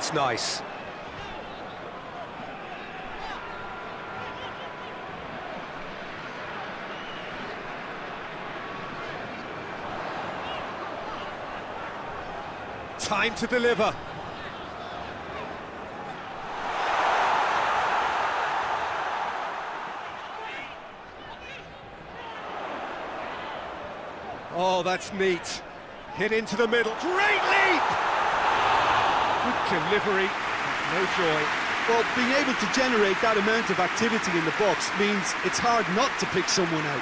that's nice. Time to deliver. Oh, that's neat. Hit into the middle. Great leap! Good delivery. No joy. Well, being able to generate that amount of activity in the box means it's hard not to pick someone out.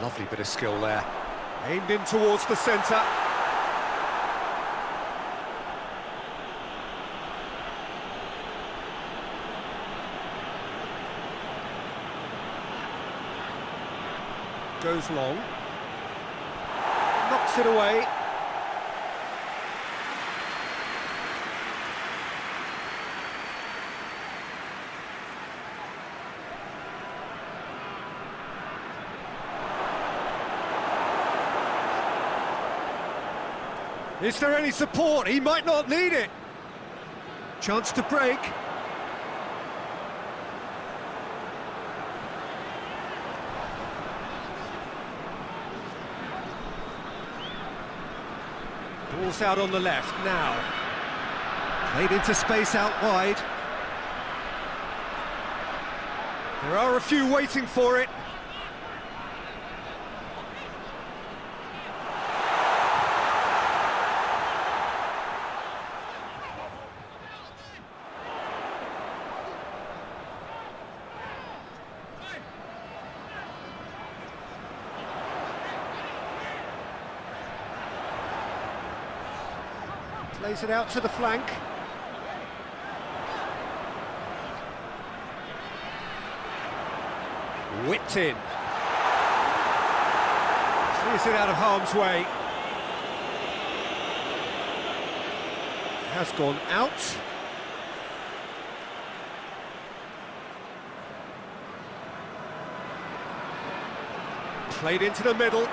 Lovely bit of skill there. Aimed in towards the centre. Goes long. Knocks it away. Is there any support? He might not need it. Chance to break. Ball's out on the left now. Played into space out wide. There are a few waiting for it. Plays it out to the flank. Whipped in. Clears it out of harm's way. Has gone out. Played into the middle.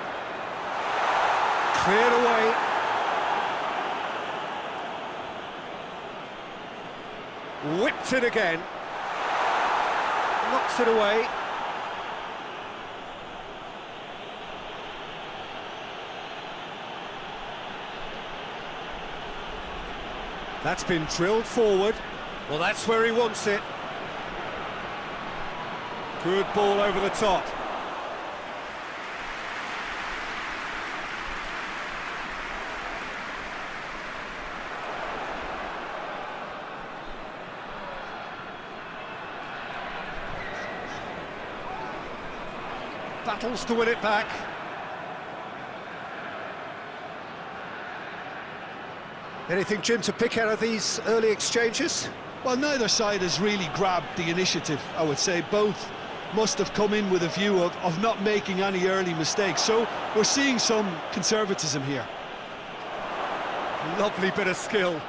Cleared away. Whipped it again. Knocks it away. That's been drilled forward. Well, that's where he wants it. Good ball over the top. Battles to win it back. Anything, Jim, to pick out of these early exchanges? Well, neither side has really grabbed the initiative, I would say. Both must have come in with a view of not making any early mistakes. So we're seeing some conservatism here. Lovely bit of skill.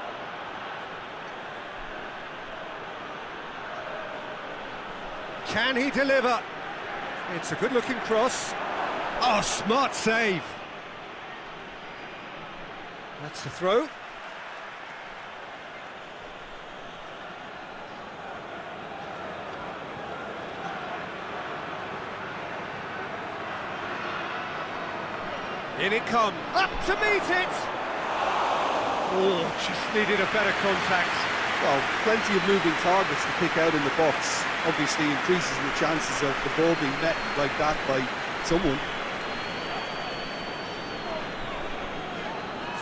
Can he deliver? It's a good-looking cross. Oh, smart save. That's the throw. In it comes. Up to meet it! Oh, just needed a better contact. Well, plenty of moving targets to pick out in the box. Obviously increases the chances of the ball being met like that by someone.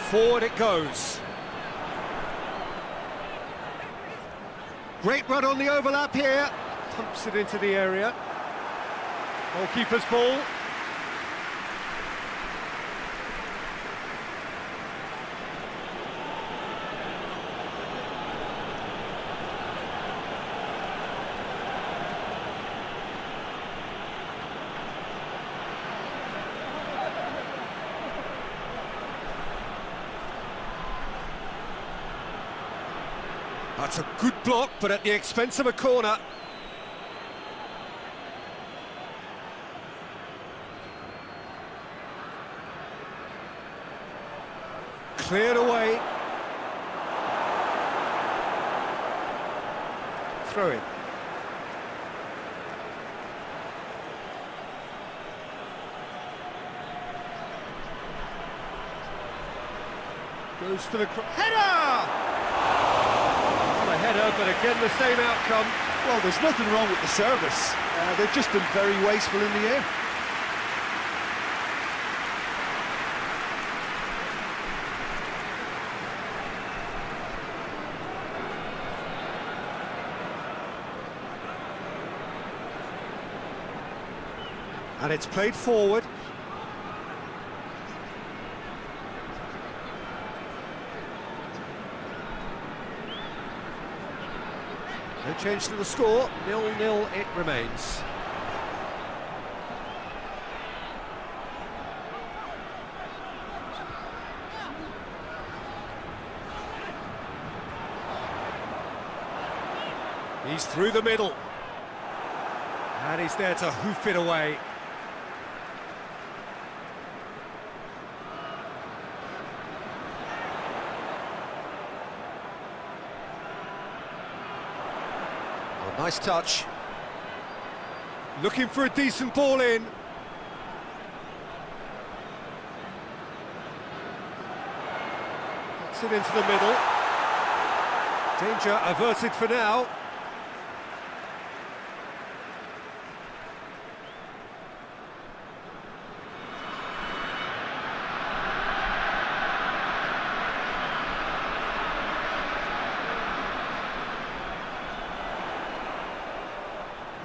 Forward it goes. Great run on the overlap here. Pumps it into the area. Goalkeeper's ball. That's a good block, but at the expense of a corner. Cleared away. Throw in. Goes for the header! Not a header, but again the same outcome. Well, there's nothing wrong with the service. They've just been very wasteful in the air. And it's played forward. No change to the score, 0-0 it remains. He's through the middle. And he's there to hoof it away. Nice touch. Looking for a decent ball in. Gets it into the middle. Danger averted for now.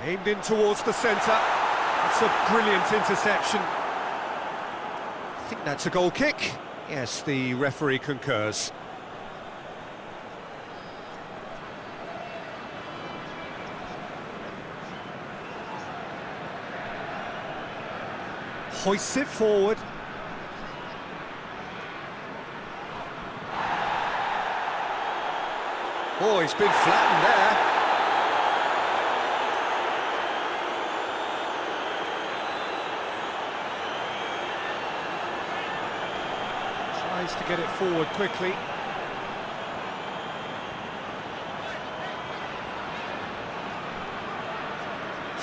Aimed in towards the centre. That's a brilliant interception. I think that's a goal kick. Yes, the referee concurs. Hoists it forward. Oh, he's been flattened there. Tries to get it forward quickly.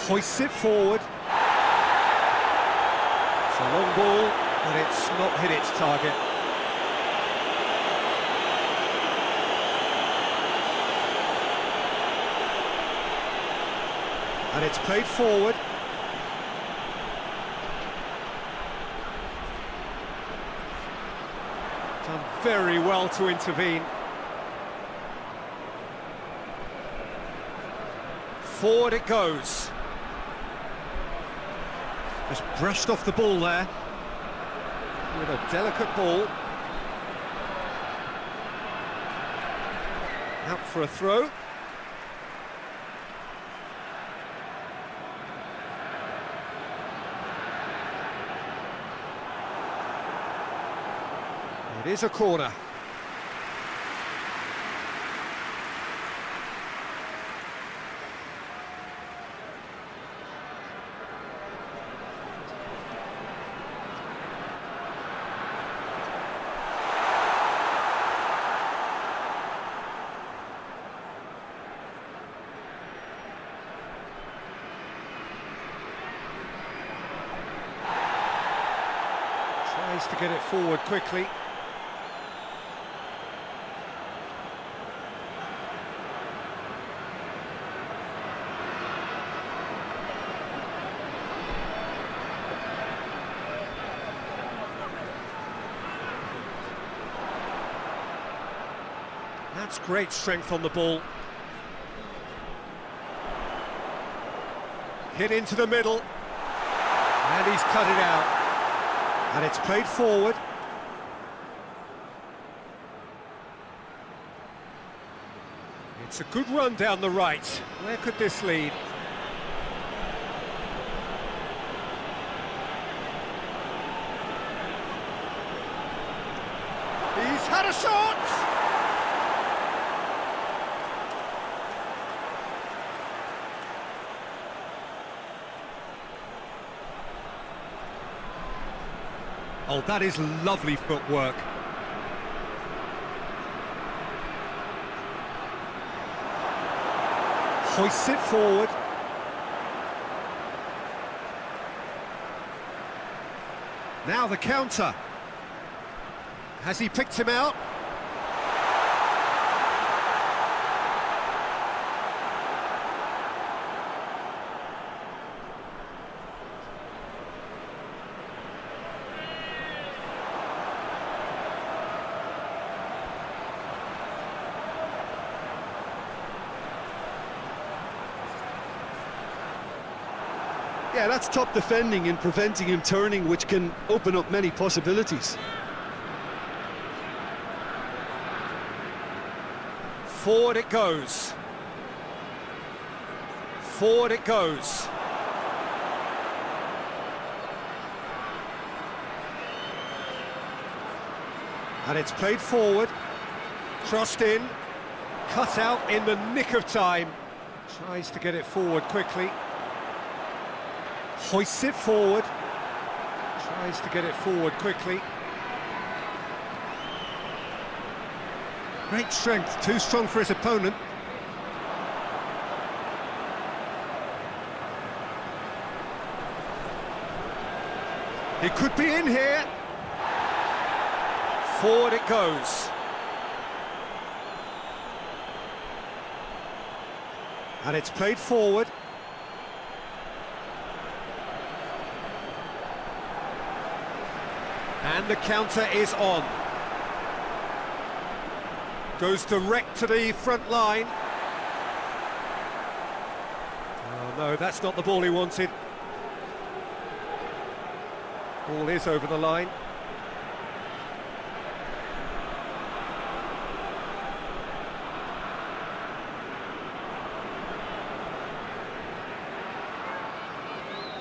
Hoists it forward. It's a long ball, but it's not hit its target. And it's played forward. Done very well to intervene. Forward it goes. Just brushed off the ball there. With a delicate ball. Out for a throw. It is a corner. Tries to get it forward quickly. That's great strength on the ball. Hit into the middle. And he's cut it out. And it's played forward. It's a good run down the right. Where could this lead? He's had a shot! Oh, that is lovely footwork. Hoists it forward. Now the counter. Has he picked him out? Yeah, that's top defending and preventing him turning, which can open up many possibilities. Forward it goes. Forward it goes. And it's played forward. Crossed in. Cut out in the nick of time. Tries to get it forward quickly. Hoists it forward. Tries to get it forward quickly. Great strength, too strong for his opponent. He could be in here. Forward it goes. And it's played forward. And the counter is on. Goes direct to the front line. Oh no, that's not the ball he wanted. Ball is over the line.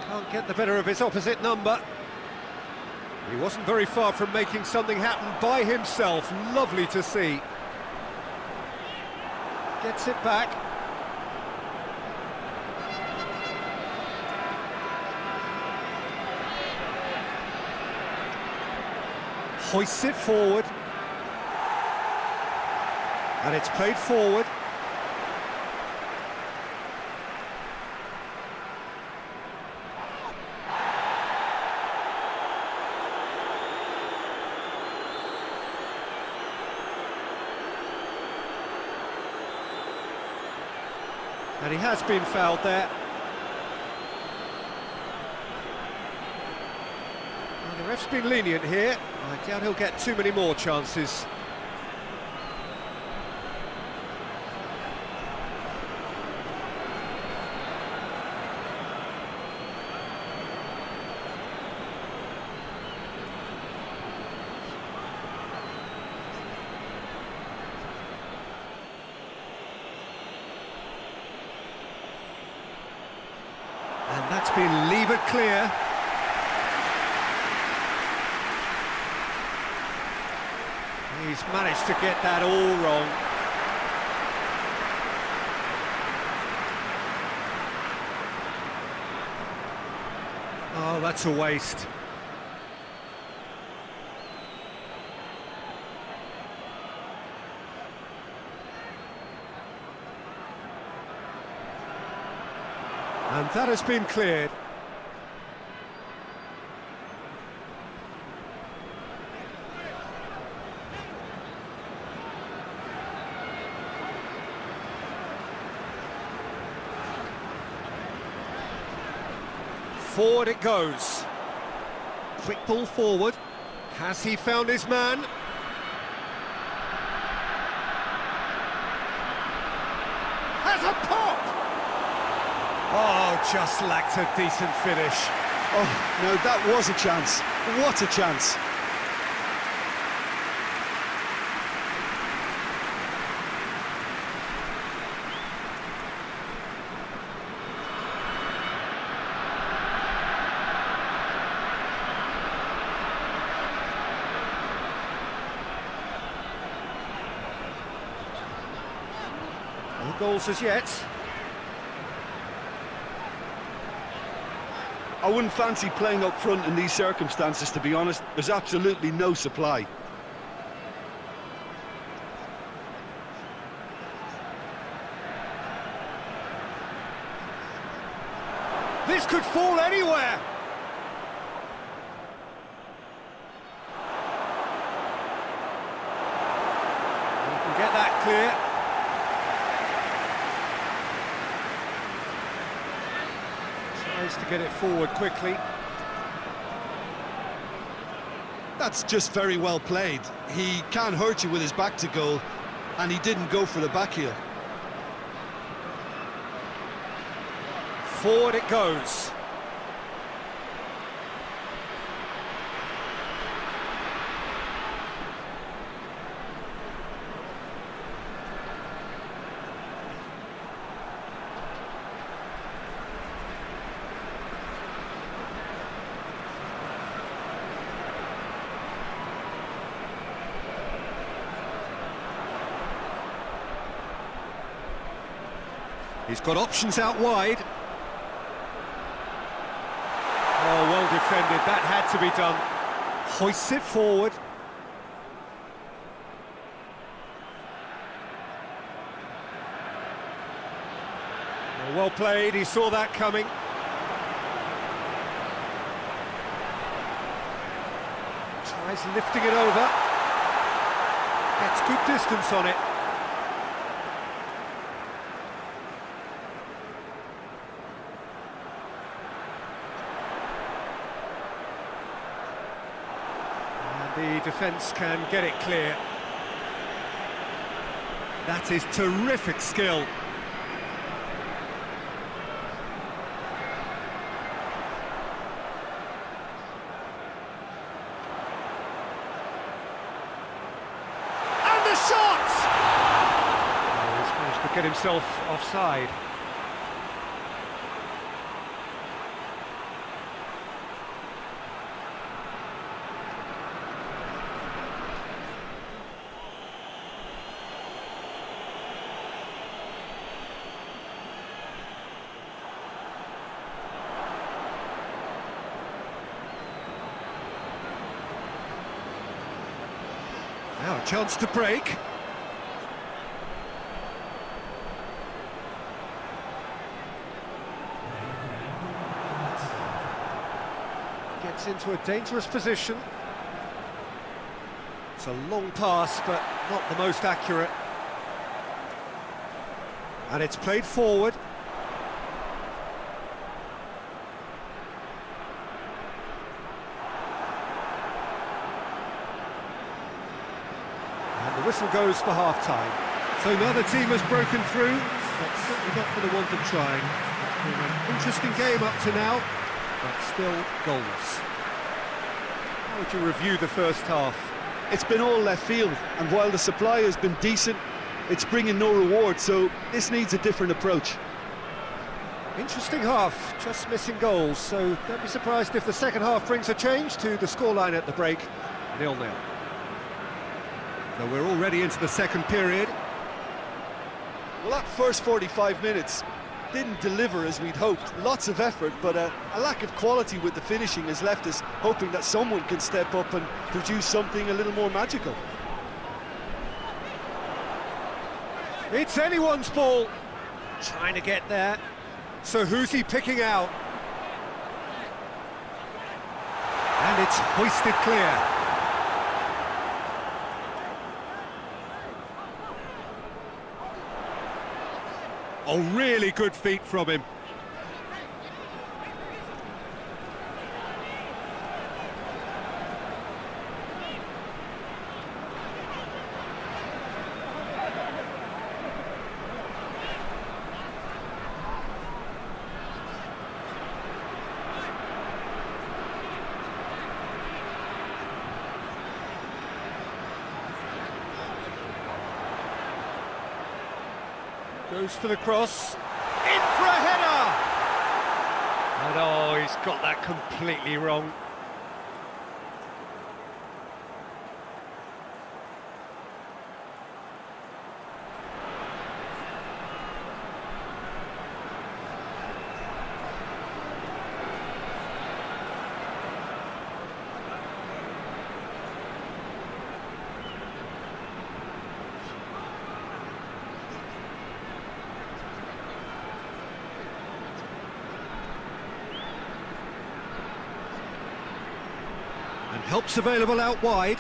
Can't get the better of his opposite number. He wasn't very far from making something happen by himself. Lovely to see. Gets it back. Hoists it forward. And it's played forward. And he has been fouled there. Well, the ref's been lenient here. I doubt he'll get too many more chances. And that's been levered clear. He's managed to get that all wrong. Oh, that's a waste. And that has been cleared. Forward it goes. Quick ball forward. Has he found his man? Has a pop! Oh, just lacked a decent finish. Oh, no, that was a chance. What a chance. No goals as yet. I wouldn't fancy playing up front in these circumstances, to be honest. There's absolutely no supply. This could fall anywhere. You can get that clear. Tries to get it forward quickly. That's just very well played. He can't hurt you with his back to goal, and he didn't go for the back heel. Forward it goes. He's got options out wide. Oh, well defended, that had to be done. Hoists it forward. Oh, well played, he saw that coming. Tries lifting it over. Gets good distance on it. The defence can get it clear. That is terrific skill. And the shot! Oh, he's managed to get himself offside. Now a chance to break. Gets into a dangerous position. It's a long pass, but not the most accurate. And it's played forward. The whistle goes for half-time. So another team has broken through, but certainly not for the want of trying. It's been an interesting game up to now, but still goalless. How would you review the first half? It's been all left field, and while the supply has been decent, it's bringing no reward, so this needs a different approach. Interesting half, just missing goals, so don't be surprised if the second half brings a change to the scoreline at the break, 0-0. So we're already into the second period. Well, that first 45 minutes didn't deliver as we'd hoped. Lots of effort, but a lack of quality with the finishing has left us hoping that someone can step up and produce something a little more magical. It's anyone's ball. Trying to get there. So who's he picking out? And it's hoisted clear. Oh, really good feet from him. Goes for the cross, in for a header! And oh, he's got that completely wrong. And help's available out wide.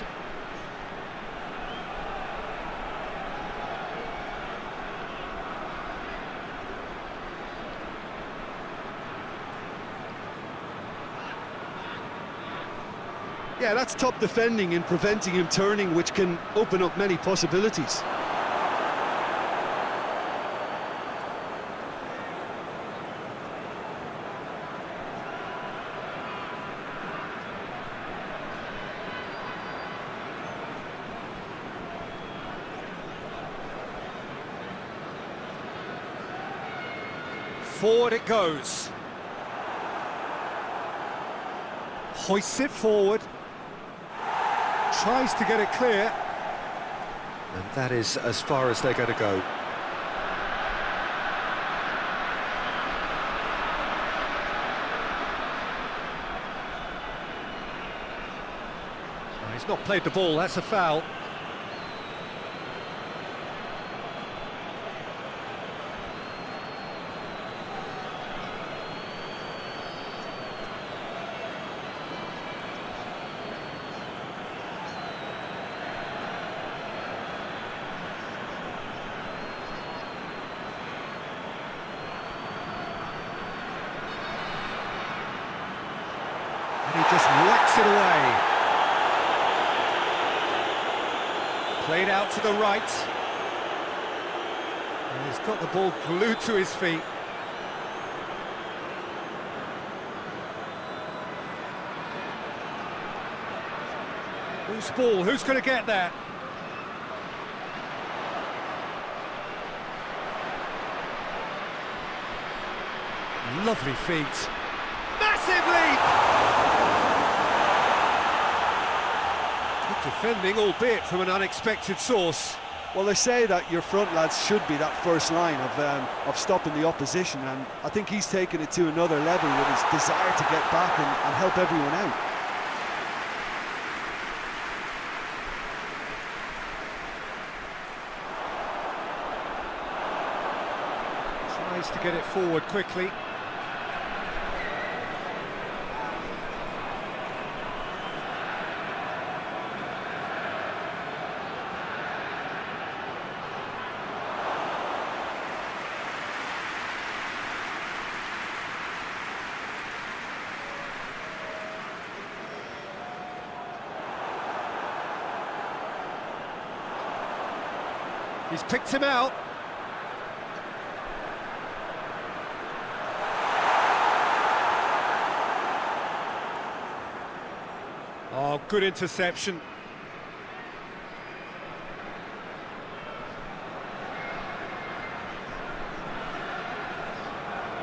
Yeah, that's top defending and preventing him turning, which can open up many possibilities. Forward it goes. Hoists it forward. Tries to get it clear. And that is as far as they're going to go. He's not played the ball, that's a foul. And he just whacks it away. Played out to the right. And he's got the ball glued to his feet. Loose ball, who's going to get that? Lovely feet. Massive leap! Good defending, albeit from an unexpected source. Well, they say that your front lads should be that first line of stopping the opposition, and I think he's taken it to another level with his desire to get back and help everyone out. Tries to get it forward quickly. He's picked him out. Oh, good interception.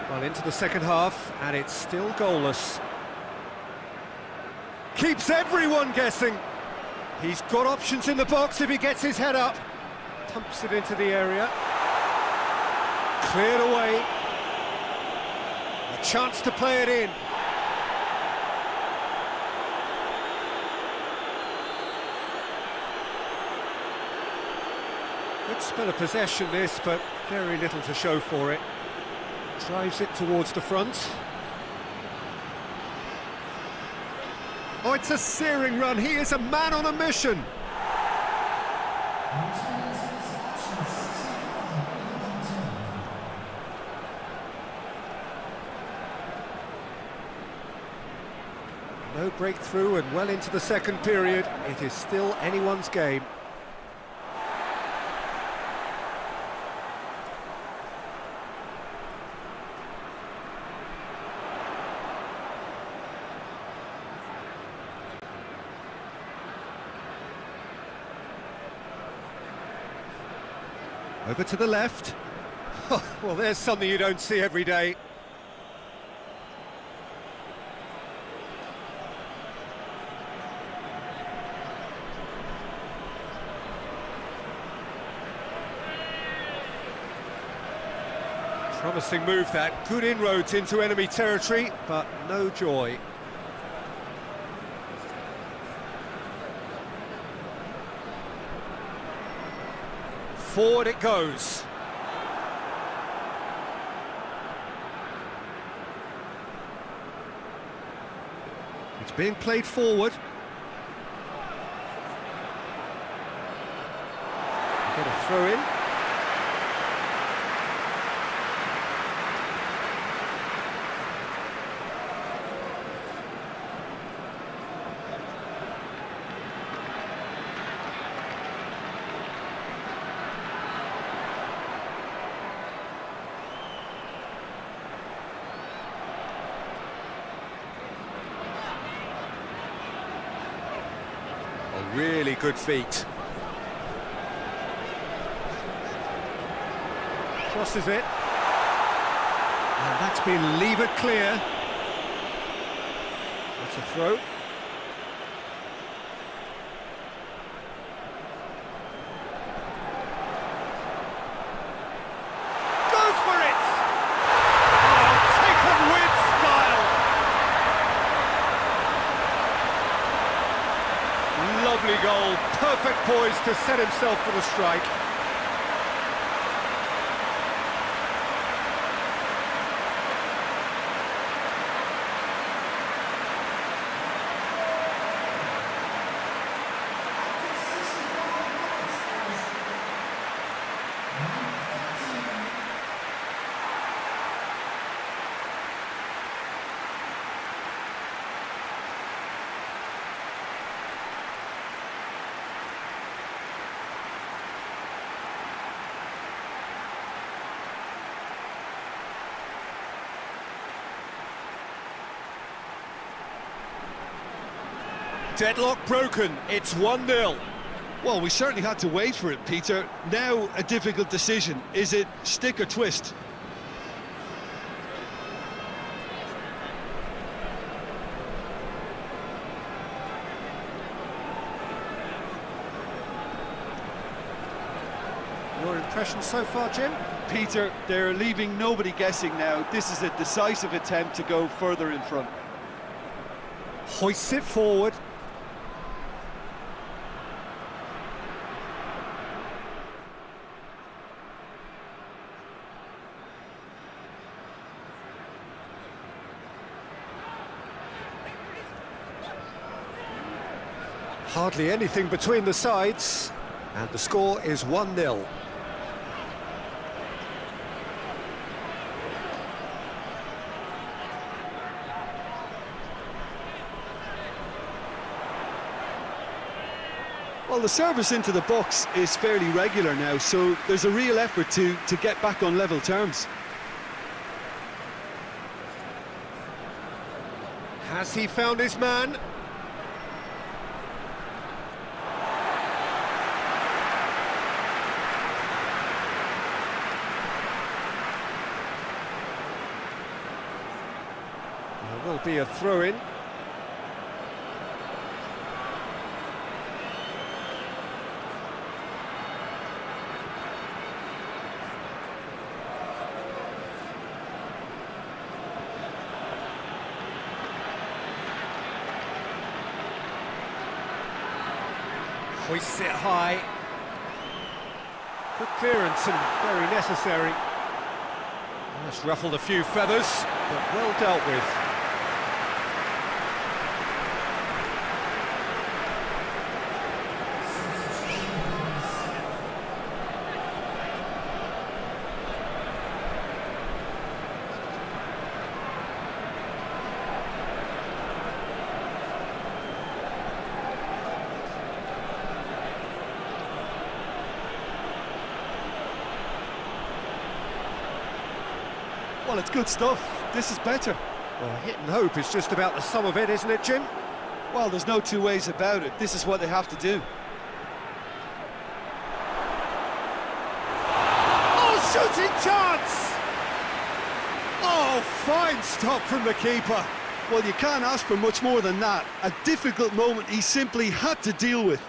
Well, into the second half, and it's still goalless. Keeps everyone guessing. He's got options in the box if he gets his head up. Pumps it into the area. Cleared away. A chance to play it in. Good spell of possession this, but very little to show for it. Drives it towards the front. Oh, it's a searing run. He is a man on a mission. No breakthrough and well into the second period. It is still anyone's game. Over to the left. Oh, well, there's something you don't see every day. Promising move that, good inroads into enemy territory, but no joy. Forward it goes. It's being played forward. throw in. Really good feet. Crosses it. And that's been levered clear. That's a throw. Goes for it! Oh, taken with style! Lovely goal, perfect poise to set himself for the strike. Deadlock broken, it's 1-0. Well, we certainly had to wait for it, Peter. Now a difficult decision. Is it stick or twist? Your impression so far, Jim? Peter, they're leaving nobody guessing now. This is a decisive attempt to go further in front. Hoists it forward. Hardly anything between the sides, and the score is 1-0. Well, the service into the box is fairly regular now, so there's a real effort to get back on level terms. Has he found his man? There will be a throw-in. Hoists it high. Good clearance and very necessary. That's ruffled a few feathers, but well dealt with. Well, it's good stuff. This is better. Well, hit and hope is just about the sum of it, isn't it, Jim? Well, there's no two ways about it. This is what they have to do. Oh, shooting chance! Oh, fine stop from the keeper. Well, you can't ask for much more than that. A difficult moment he simply had to deal with.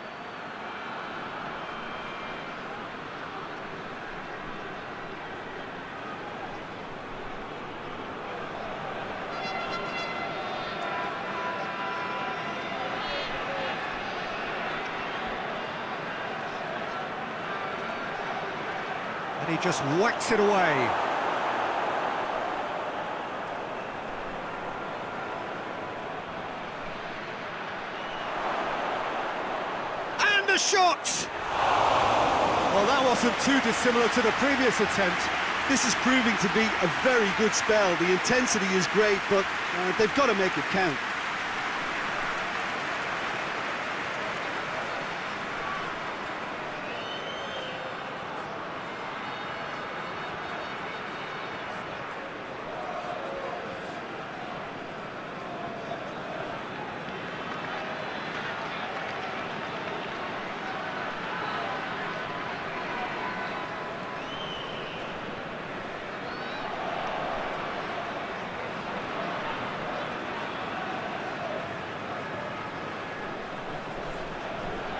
And he just whacks it away. And a shot! Well, that wasn't too dissimilar to the previous attempt. This is proving to be a very good spell. The intensity is great, but they've got to make it count.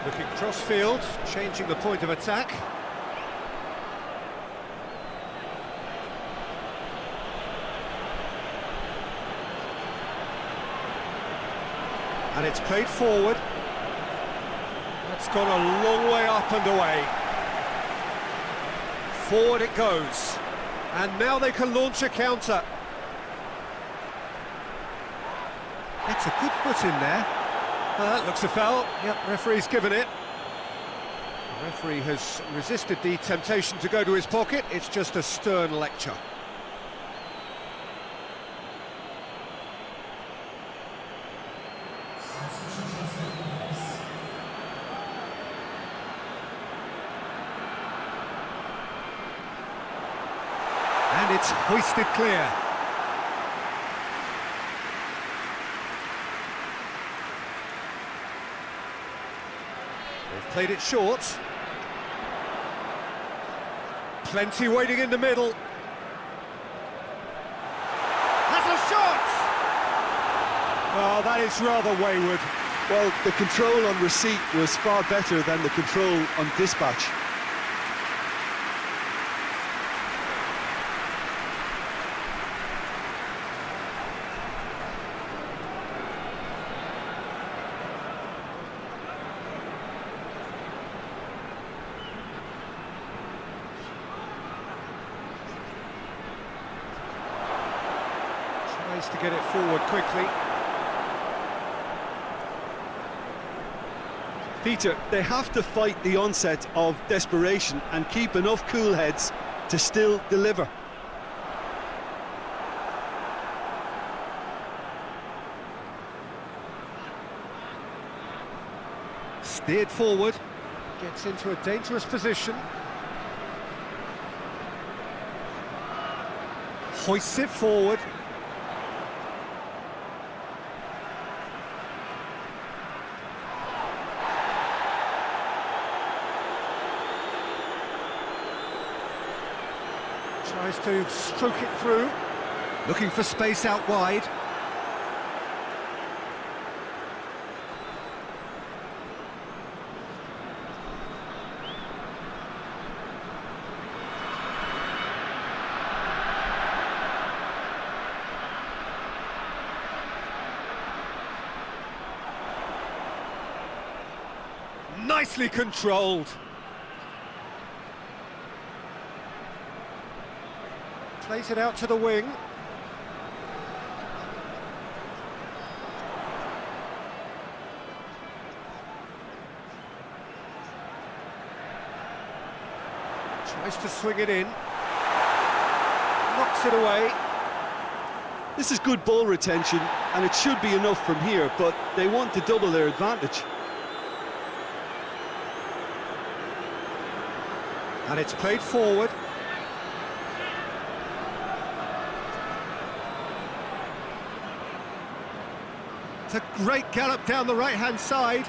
Looking cross-field, changing the point of attack. And it's played forward. That's gone a long way up and away. Forward it goes. And now they can launch a counter. That's a good foot in there. That looks a foul. Yep, referee's given it. The referee has resisted the temptation to go to his pocket. It's just a stern lecture. And it's hoisted clear. They've played it short. Plenty waiting in the middle. Has a shot! Oh, that is rather wayward. Well, the control on receipt was far better than the control on dispatch. Tries to get it forward quickly. Peter, they have to fight the onset of desperation and keep enough cool heads to still deliver. Steered forward, gets into a dangerous position. Hoists it forward. Tries to stroke it through, looking for space out wide. Nicely controlled. Plays it out to the wing. Tries to swing it in. Knocks it away. This is good ball retention, and it should be enough from here, but they want to double their advantage. And it's played forward. It's a great gallop down the right-hand side.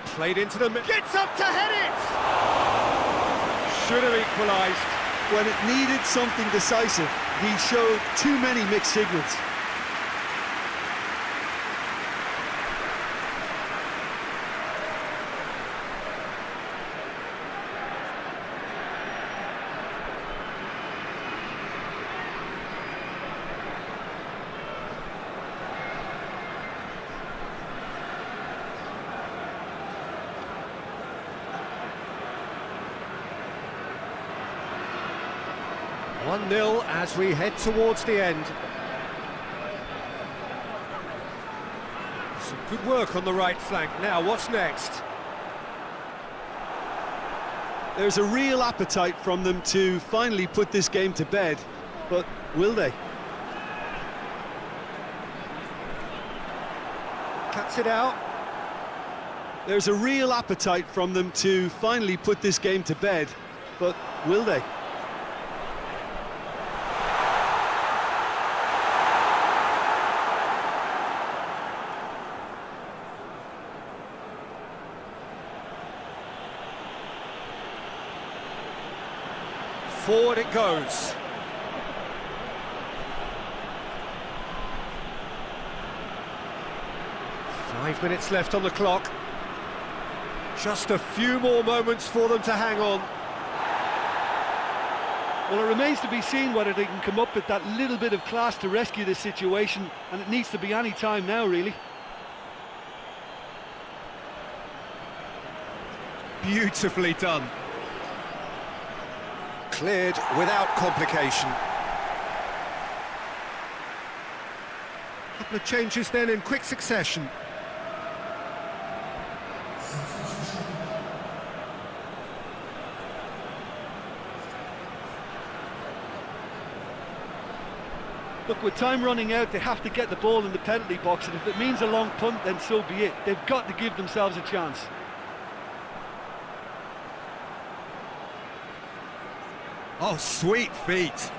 Played into the middle. Gets up to head it! Should have equalised. When it needed something decisive, he showed too many mixed signals. One 0 as we head towards the end. Some good work on the right flank. Now, what's next? There's a real appetite from them to finally put this game to bed, but will they? Cuts it out. There's a real appetite from them to finally put this game to bed, but will they? Forward it goes. Five minutes left on the clock. Just a few more moments for them to hang on. Well, it remains to be seen whether they can come up with that little bit of class to rescue this situation, and it needs to be any time now, really. Beautifully done. Cleared without complication. Couple of changes then in quick succession. Look, with time running out, they have to get the ball in the penalty box, and if it means a long punt, then so be it. They've got to give themselves a chance. Oh, sweet feet.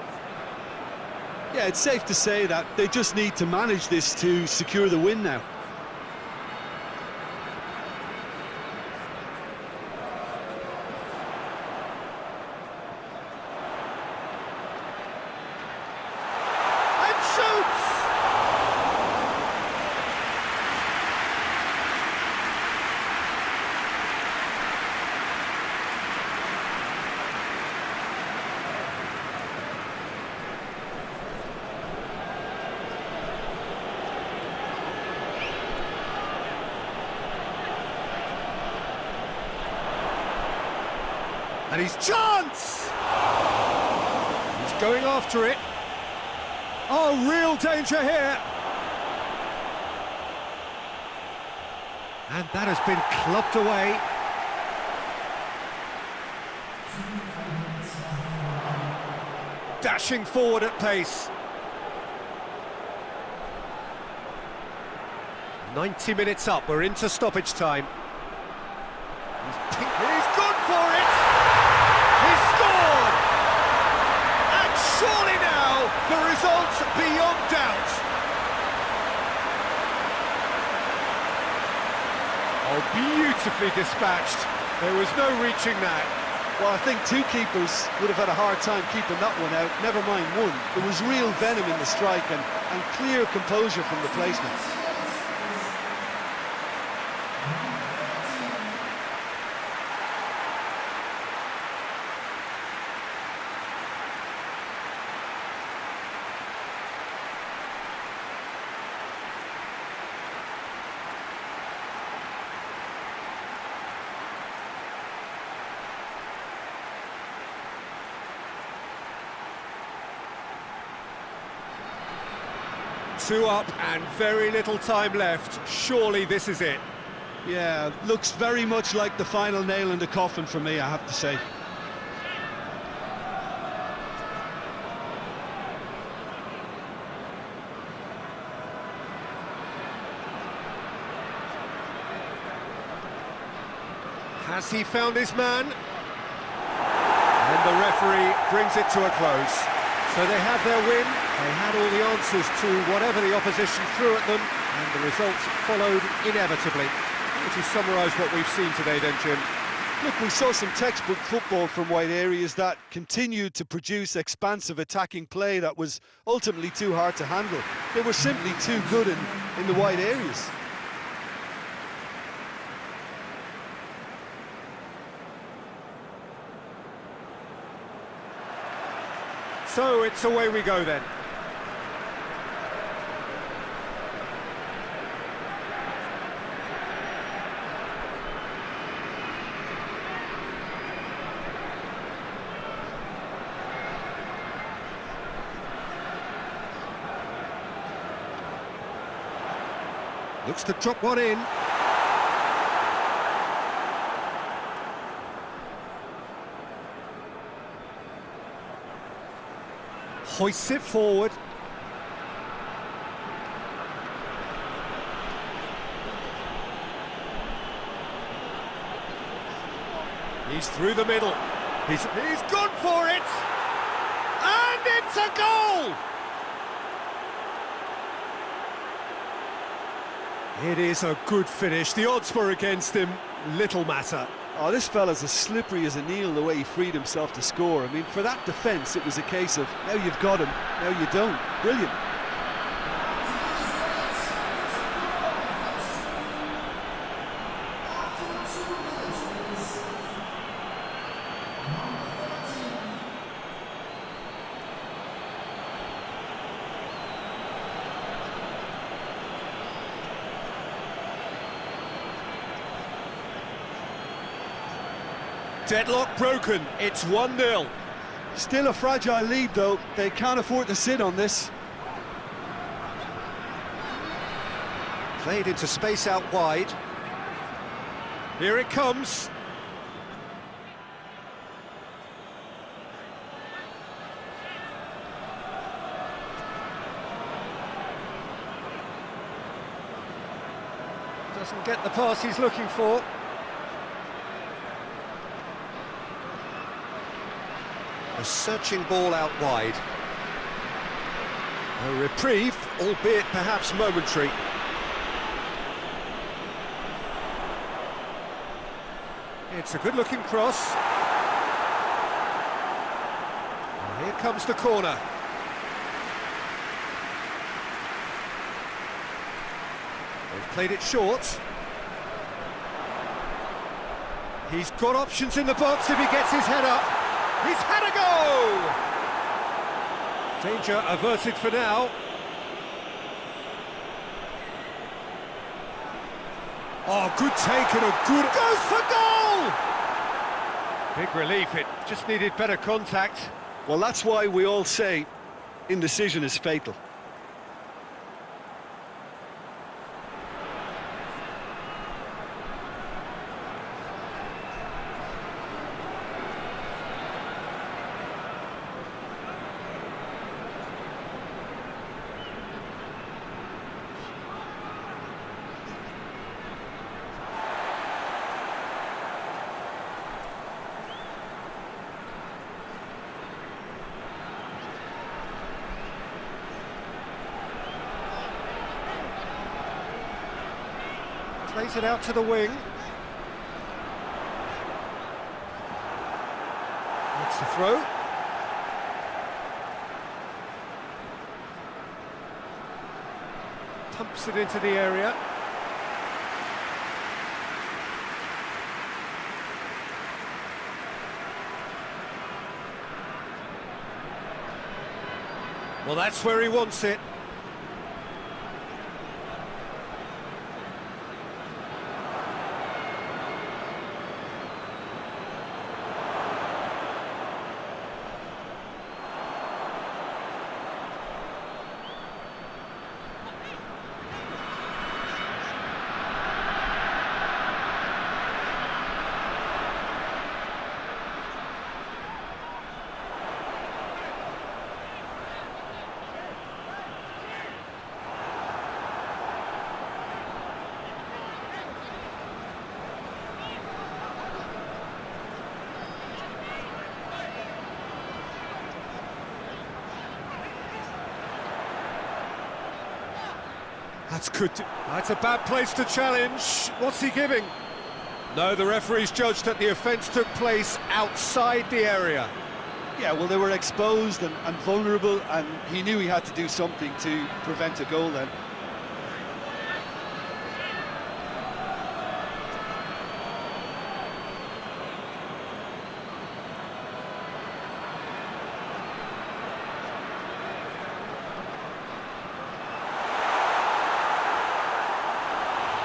Yeah, it's safe to say that they just need to manage this to secure the win now. And his chance! He's going after it. Oh, real danger here. And that has been clubbed away. Dashing forward at pace. 90 minutes up, we're into stoppage time. He's gone for it! He's scored! And surely now, the result's beyond doubt. Oh, beautifully dispatched. There was no reaching that. Well, I think two keepers would have had a hard time keeping that one out, never mind one. There was real venom in the strike and clear composure from the placement. Two up and very little time left. Surely this is it. Yeah, looks very much like the final nail in the coffin for me, I have to say. Has he found his man? And the referee brings it to a close. So they have their win, they had all the answers to whatever the opposition threw at them, and the results followed inevitably. Would you summarise what we've seen today then, Jim? Look, we saw some textbook football from wide areas that continued to produce expansive attacking play that was ultimately too hard to handle. They were simply too good in the wide areas. So it's away we go then. Looks to drop one in. hoists it forward. He's through the middle. He's gone for it! And it's a goal! It is a good finish. The odds were against him. Little matter. Oh, this fella's as slippery as a needle the way he freed himself to score. I mean, for that defence, it was a case of, now you've got him, now you don't. Brilliant. Deadlock broken, it's 1-0. Still a fragile lead, though. They can't afford to sit on this. Played into space out wide. Here it comes. Doesn't get the pass he's looking for. A searching ball out wide. A reprieve, albeit perhaps momentary. It's a good-looking cross. And here comes the corner. They've played it short. He's got options in the box if he gets his head up. He's had a go! Danger averted for now. Oh, good take and a good... Goes for goal! Big relief, it just needed better contact. Well, that's why we all say indecision is fatal. Plays it out to the wing. That's the throw. Pumps it into the area. Well, that's where he wants it. That's good. That's a bad place to challenge. What's he giving? No, the referee's judged that the offence took place outside the area. Yeah, well, they were exposed and vulnerable, and he knew he had to do something to prevent a goal then.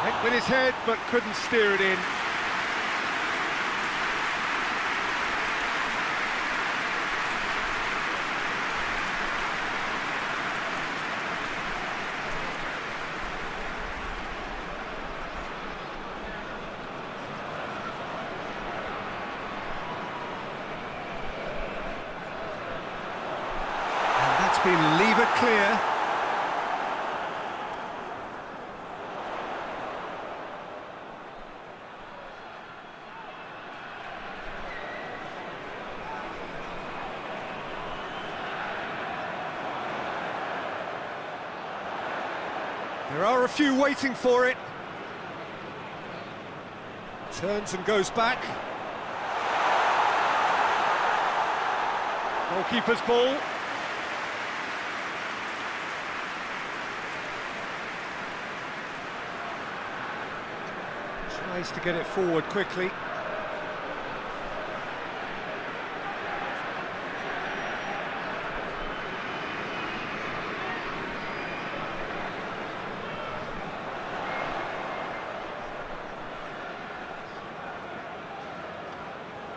Went with his head, but couldn't steer it in. been levered clear. There are a few waiting for it. Turns and goes back. Goalkeeper's ball. Tries to get it forward quickly.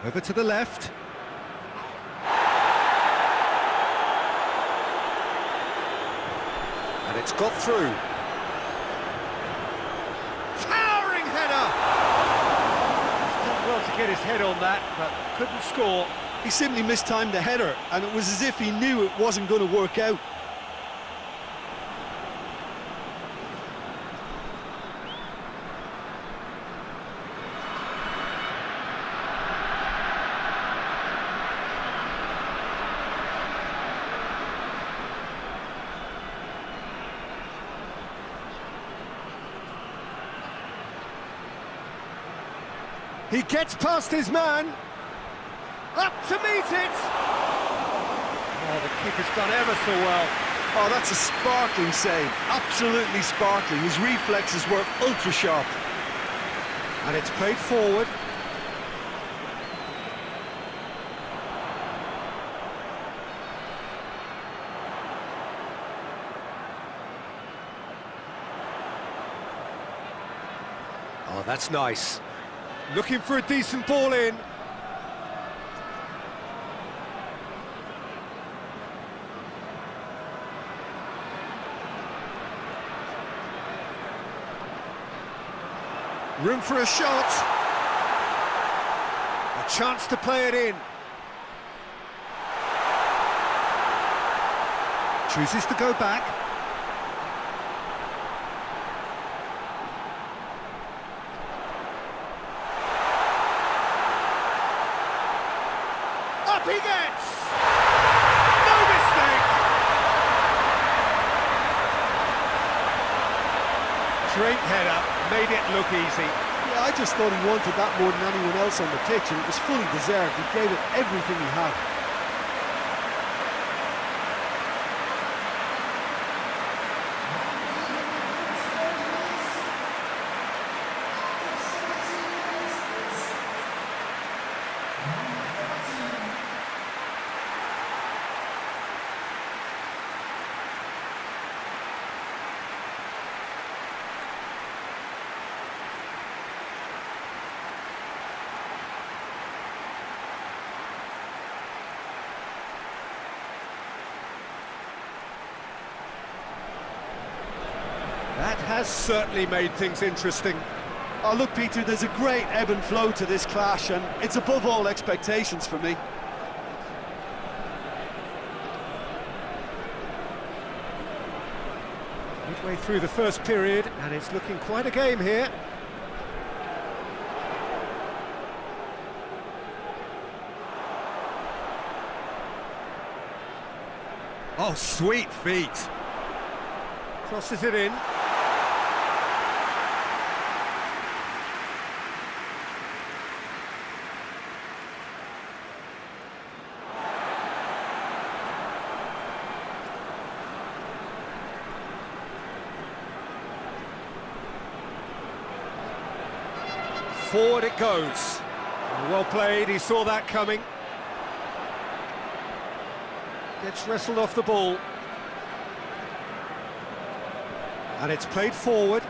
Over to the left. And it's got through. Towering header! He's done well to get his head on that, but couldn't score. He simply mistimed the header, and it was as if he knew it wasn't going to work out. He gets past his man. Up to meet it. Oh, the keeper's done ever so well. Oh, that's a sparkling save. Absolutely sparkling. His reflexes were ultra sharp. And it's played forward. Oh, that's nice. Looking for a decent ball in. Room for a shot. A chance to play it in. Chooses to go back. Up he gets! No mistake! Straight header, made it look easy. Yeah, I just thought he wanted that more than anyone else on the pitch, and it was fully deserved. He gave it everything he had. That has certainly made things interesting. Oh, look, Peter, there's a great ebb and flow to this clash, and it's above all expectations for me. Midway through the first period, and it's looking quite a game here. Oh, sweet feet. Crosses it in. Forward it goes. Well played, he saw that coming. Gets wrestled off the ball. And it's played forward.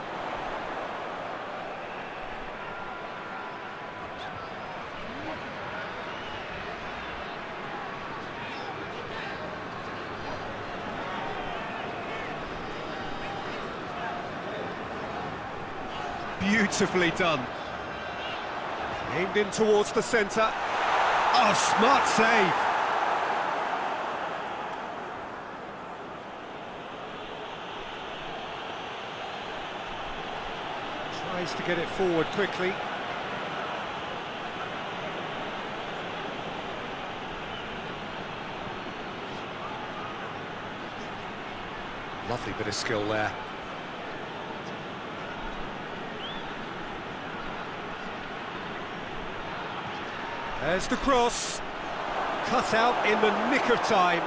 Beautifully done. Aimed in towards the centre. Oh, smart save. Tries to get it forward quickly. Lovely bit of skill there. There's the cross. Cut out in the nick of time.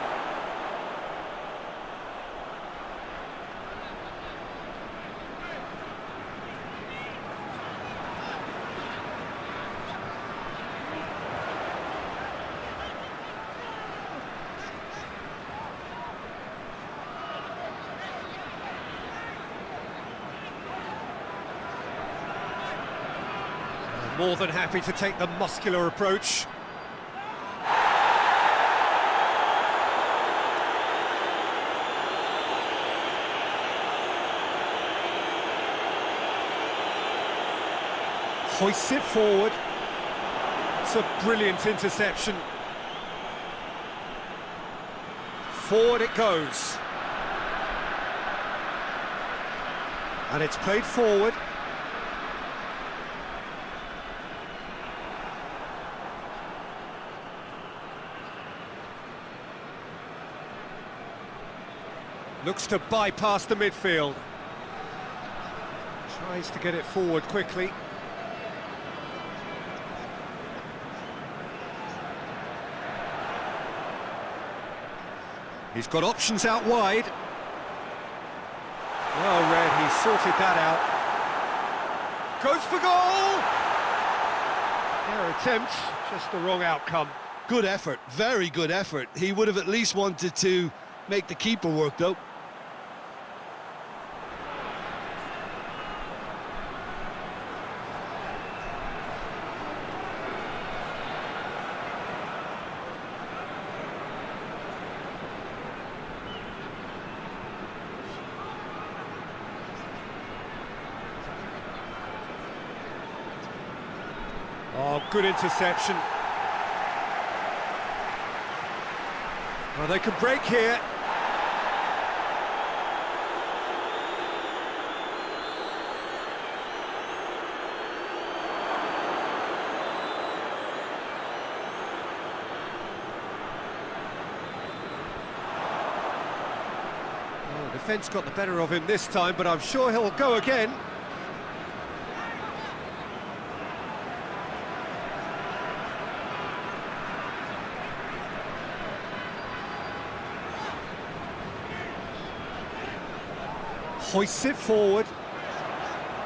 More than happy to take the muscular approach. Hoists it forward. It's a brilliant interception. Forward it goes. And it's played forward. Looks to bypass the midfield. Tries to get it forward quickly. He's got options out wide. Well read, he sorted that out. Goes for goal! Fair attempt, just the wrong outcome. Good effort, very good effort. He would have at least wanted to make the keeper work, though. Oh, good interception. Well, they can break here. Well, the defence got the better of him this time, but I'm sure he'll go again. Hoists it forward.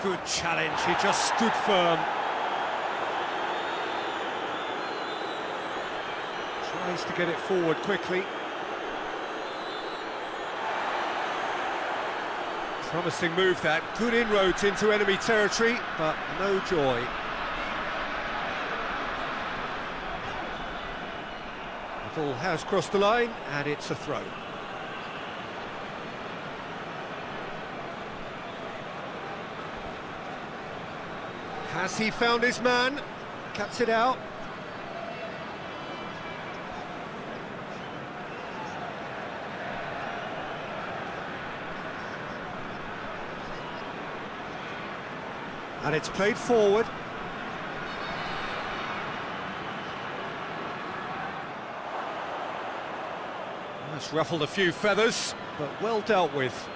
Good challenge, he just stood firm. Tries to get it forward quickly. Promising move that, good inroads into enemy territory, but no joy. The ball has crossed the line, and it's a throw. Has he found his man? Cuts it out. And it's played forward. That's ruffled a few feathers, but well dealt with.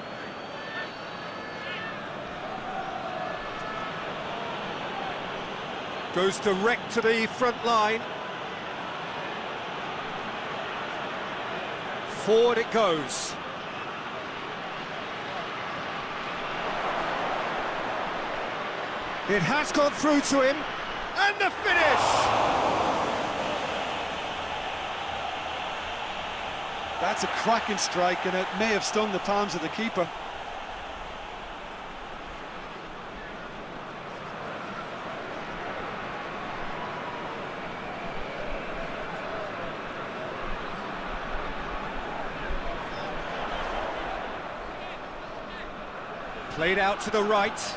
Goes direct to the front line. Forward it goes. It has gone through to him, and the finish! That's a cracking strike, and it may have stung the palms of the keeper. Played out to the right.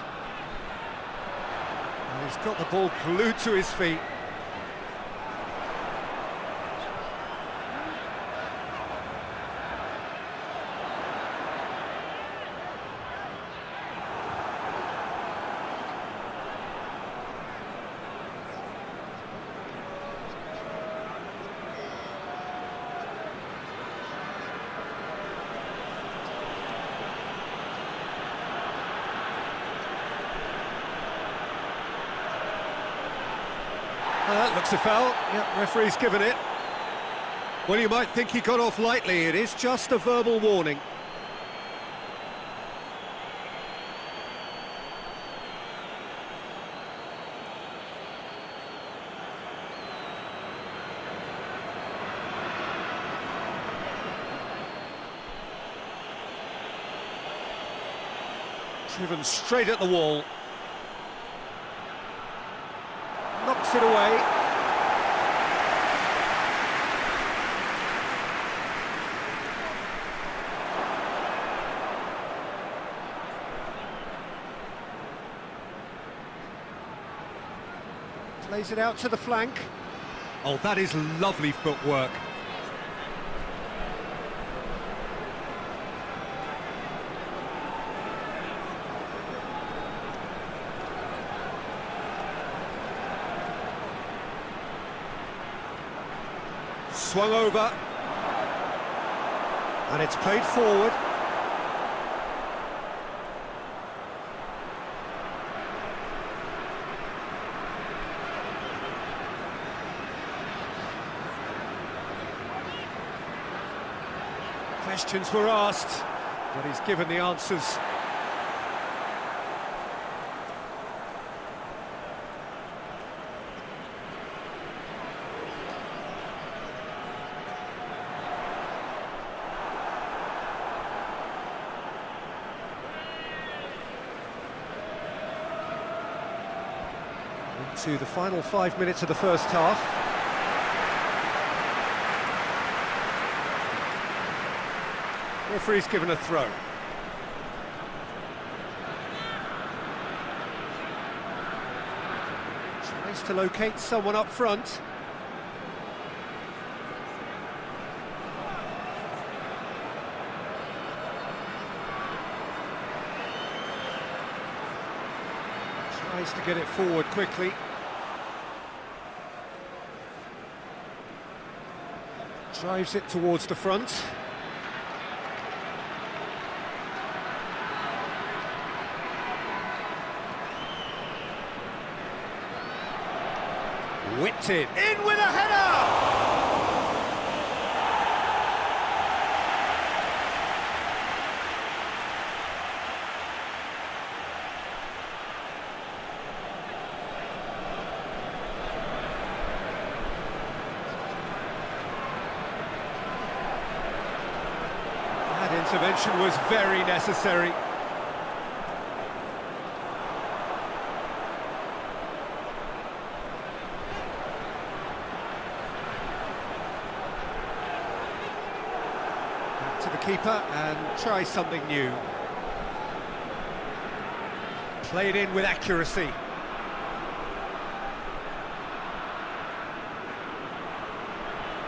And he's got the ball glued to his feet. That looks a foul. Yep, referee's given it. Well, you might think he got off lightly. It is just a verbal warning. Driven straight at the wall. Knocks it away. Plays it out to the flank. Oh, that is lovely footwork. Swung over, and it's played forward. Questions were asked, but he's given the answers. To the final 5 minutes of the first half. Referee's given a throw. Tries to locate someone up front. Tries to get it forward quickly. Drives it towards the front. Whipped it. In with a header! Intervention was very necessary. Back to the keeper and try something new. Played in with accuracy.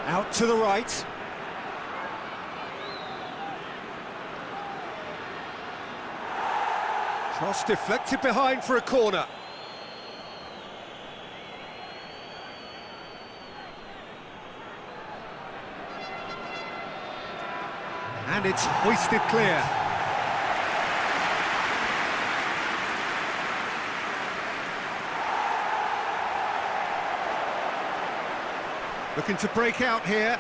Out to the right. Cross deflected behind for a corner. And it's hoisted clear. Looking to break out here.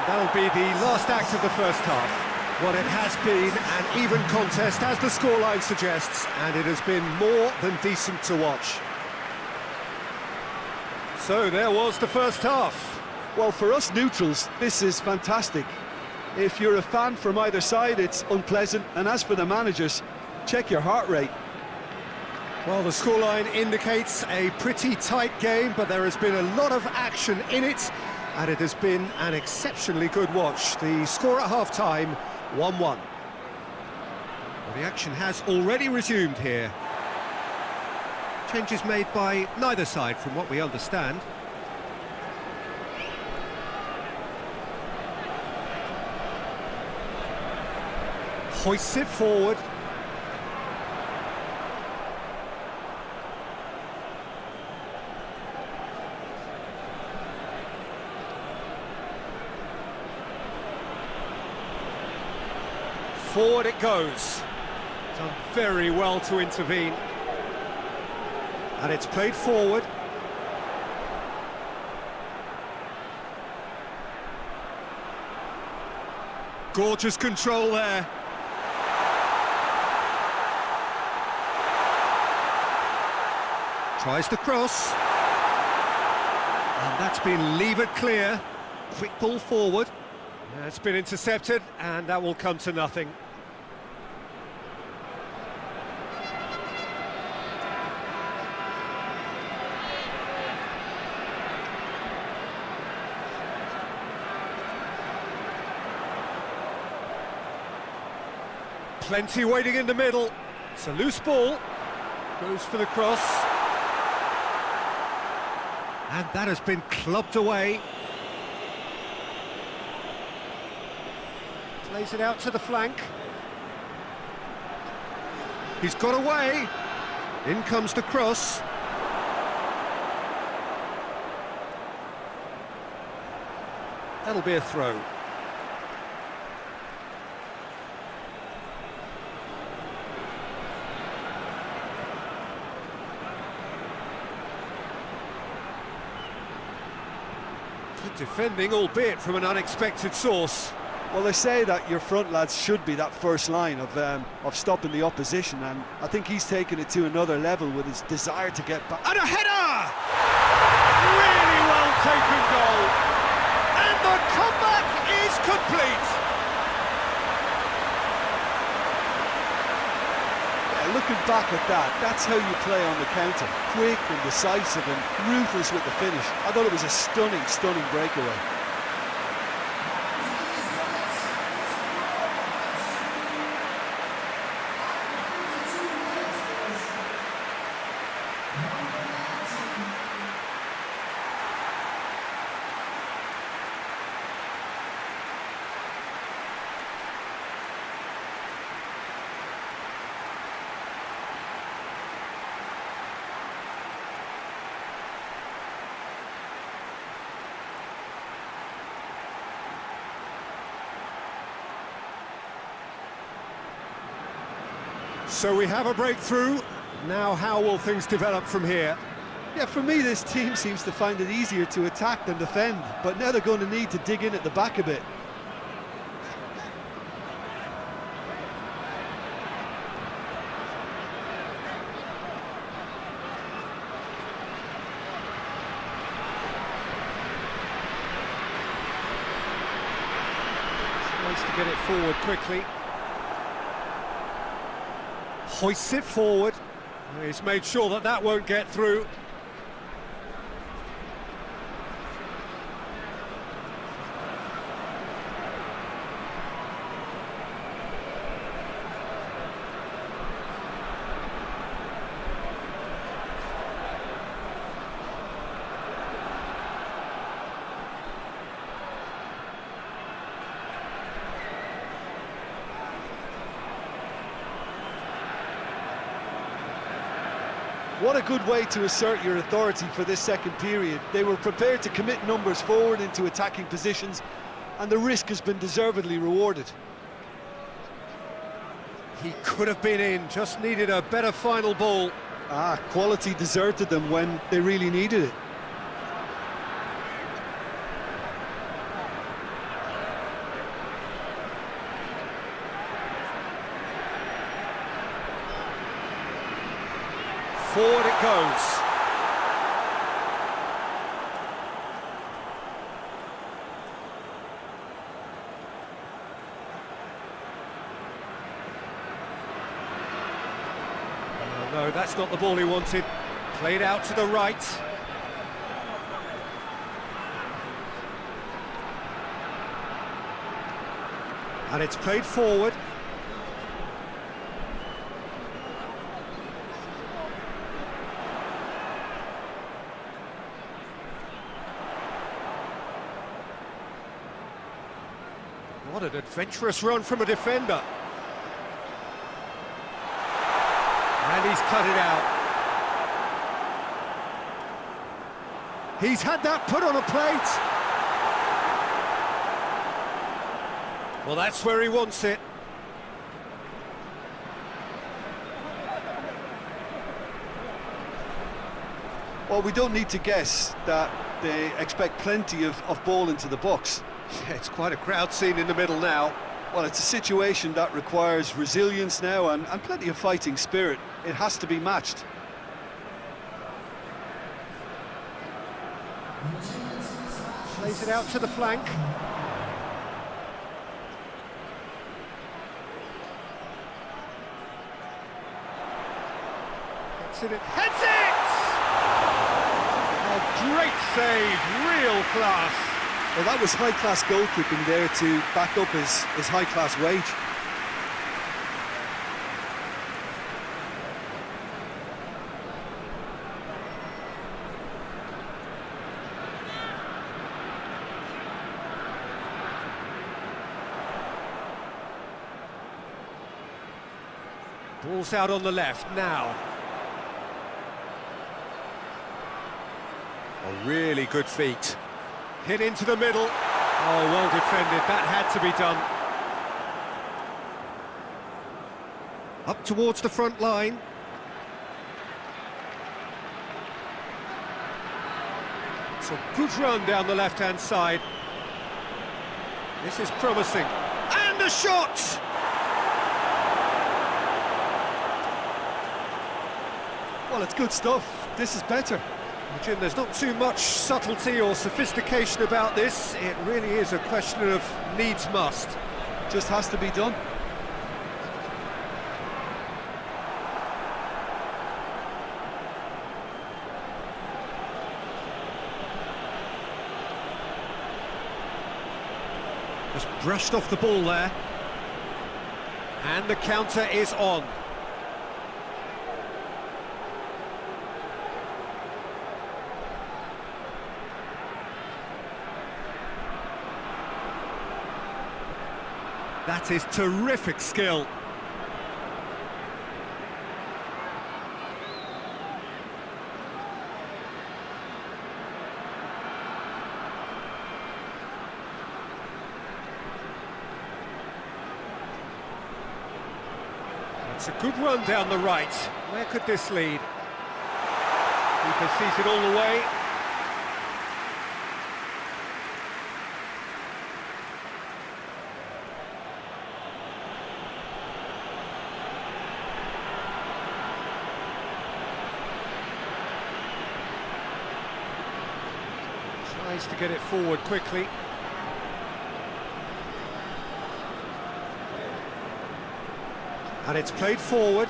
That'll be the last act of the first half. Well, it has been an even contest, as the scoreline suggests, and it has been more than decent to watch. So there was the first half. Well, for us neutrals, this is fantastic. If you're a fan from either side, it's unpleasant, and as for the managers, check your heart rate. Well, the scoreline indicates a pretty tight game, but there has been a lot of action in it, and it has been an exceptionally good watch. The score at half-time, 1-1. Well, the action has already resumed here. Changes made by neither side, from what we understand. Hoists it forward. Forward it goes. Done very well to intervene. And it's played forward. Gorgeous control there. Tries to cross. And that's been levered clear. Quick ball forward. It's been intercepted, and that will come to nothing. Plenty waiting in the middle. It's a loose ball. Goes for the cross. And that has been clubbed away. Plays it out to the flank. He's got away. In comes the cross. That'll be a throw. Good defending, albeit from an unexpected source. Well, they say that your front lads should be that first line of stopping the opposition, and I think he's taken it to another level with his desire to get back. And a header! Really well taken goal. And the comeback is complete. Yeah, looking back at that, that's how you play on the counter. Quick and decisive and ruthless with the finish. I thought it was a stunning, stunning breakaway. So we have a breakthrough. Now how will things develop from here? Yeah, for me, this team seems to find it easier to attack than defend, but now they're going to need to dig in at the back a bit. Tries to get it forward quickly. Hoists it forward. He's made sure that that won't get through. What a good way to assert your authority for this second period. They were prepared to commit numbers forward into attacking positions, and the risk has been deservedly rewarded. He could have been in, just needed a better final ball. Quality deserted them when they really needed it. Forward it goes. No, that's not the ball he wanted. Played out to the right. And it's played forward. What an adventurous run from a defender. And he's cut it out. He's had that put on a plate. Well, that's where he wants it. Well, we don't need to guess that they expect plenty of ball into the box. Yeah, it's quite a crowd scene in the middle now. Well, it's a situation that requires resilience now and plenty of fighting spirit. It has to be matched. Plays it out to the flank. Gets it, heads it! A great save, real class. Well, that was high-class goalkeeping there to back up his high-class wage. Ball's out on the left now. A really good feat. Hit into the middle. Oh, well defended. That had to be done. Up towards the front line. It's a good run down the left-hand side. This is promising. And a shot! Well, it's good stuff. This is better. Jim, there's not too much subtlety or sophistication about this. It really is a question of needs must. Just has to be done. Just brushed off the ball there. And the counter is on. That is terrific skill. It's a good run down the right. Where could this lead? Keeper sees it all the way. Tries to get it forward quickly. And it's played forward.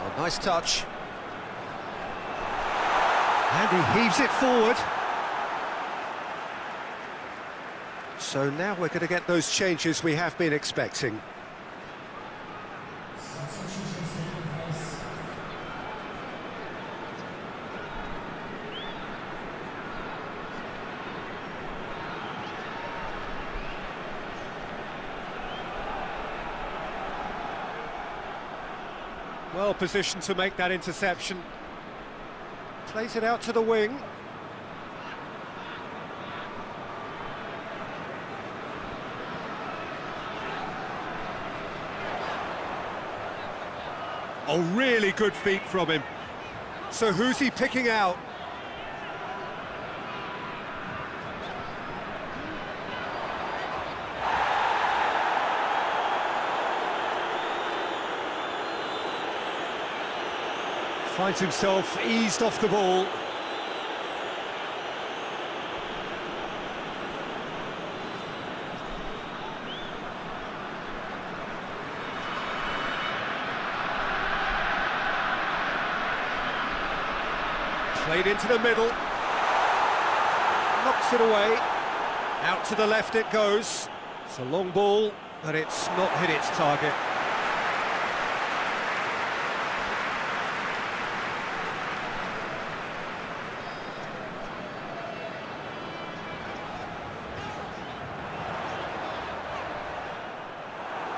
Oh, nice touch. And he heaves it forward. So now we're going to get those changes we have been expecting. Well positioned to make that interception. Plays it out to the wing. Oh, really good feet from him. So who's he picking out? Finds himself eased off the ball. Played into the middle. Knocks it away. Out to the left it goes. It's a long ball, but it's not hit its target.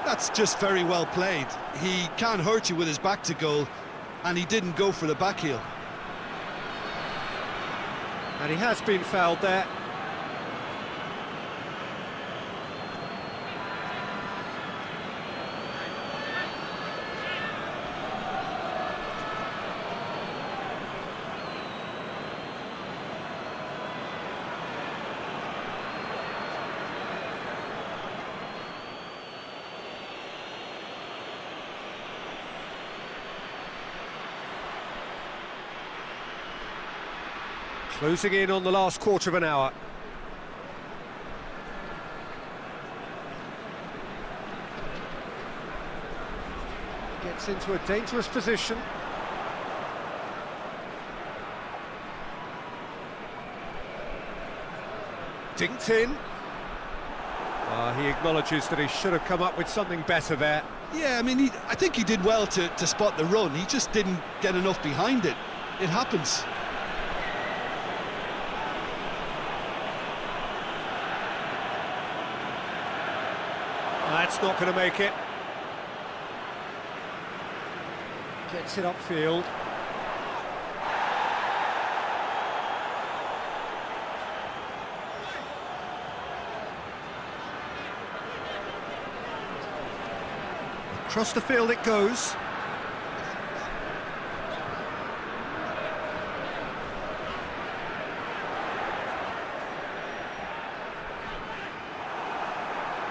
That's just very well played. He can't hurt you with his back to goal, and he didn't go for the back heel. And he has been fouled there. Closing in on the last quarter of an hour. Gets into a dangerous position. Dinked in. He acknowledges that he should have come up with something better there. Yeah, I mean, I think he did well to spot the run. He just didn't get enough behind it. It happens. That's not going to make it. Gets it upfield. Across the field it goes.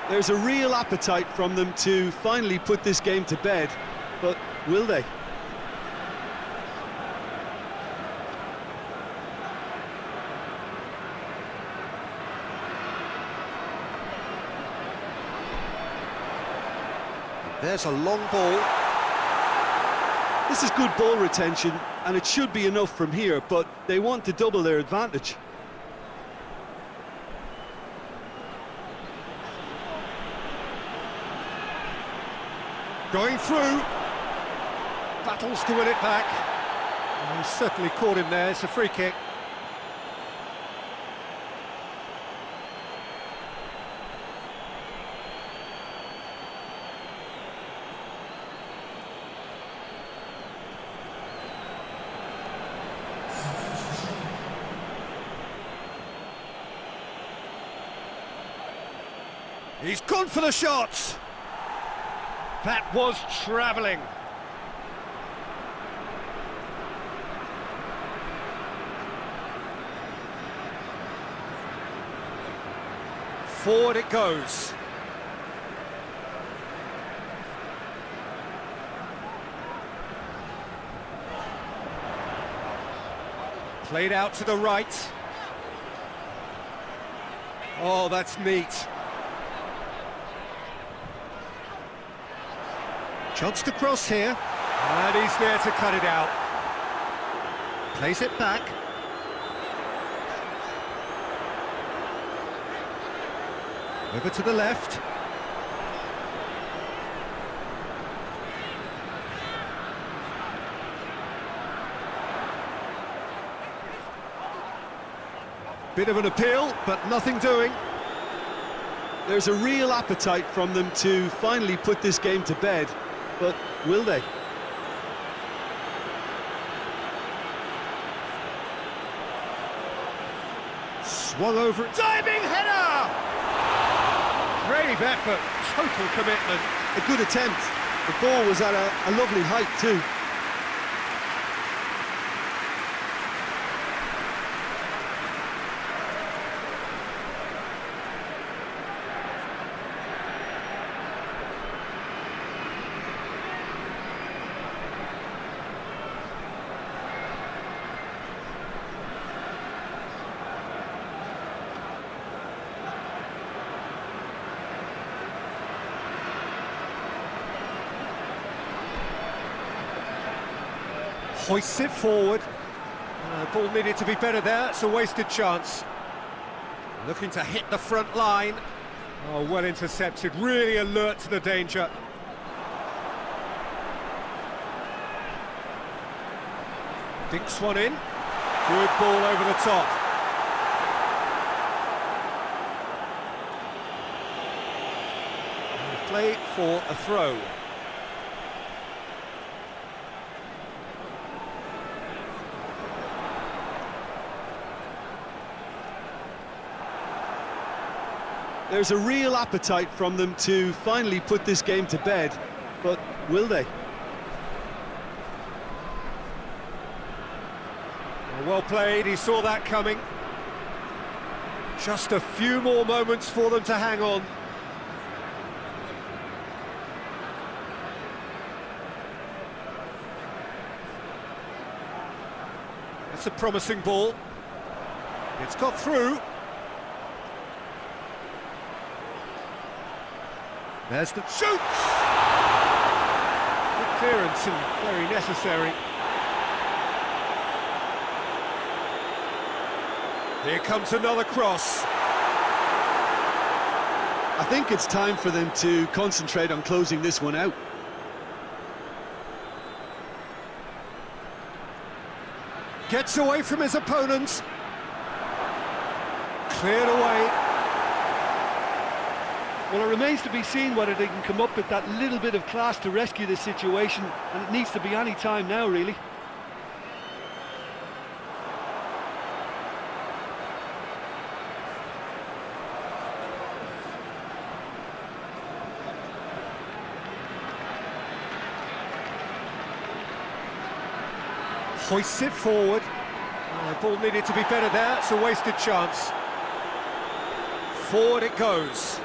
There's a real appetite from them to finally put this game to bed, but will they? There's a long ball. This is good ball retention, and it should be enough from here, but they want to double their advantage. Going through. Battles to win it back. He's certainly caught him there. It's a free kick. He's gone for the shot. That was travelling. Forward it goes. Played out to the right. Oh, that's neat. Chance to cross here, and he's there to cut it out. Plays it back. Over to the left. Bit of an appeal, but nothing doing. There's a real appetite from them to finally put this game to bed. But will they? Swung over it. Diving header! Brave effort, total commitment. A good attempt. The ball was at a lovely height too. Hoists it forward. Ball needed to be better there. It's a wasted chance. Looking to hit the front line. Oh, well intercepted. Really alert to the danger. Dinks one in. Good ball over the top. Play for a throw. There's a real appetite from them to finally put this game to bed, but will they? Well played, he saw that coming. Just a few more moments for them to hang on. That's a promising ball. It's got through. There's the shoot! Good clearance and very necessary. Here comes another cross. I think it's time for them to concentrate on closing this one out. Gets away from his opponents. Cleared away. Well, it remains to be seen whether they can come up with that little bit of class to rescue this situation, and it needs to be any time now, really. Hoists it forward. Ball needed to be better there, it's a wasted chance. Forward it goes.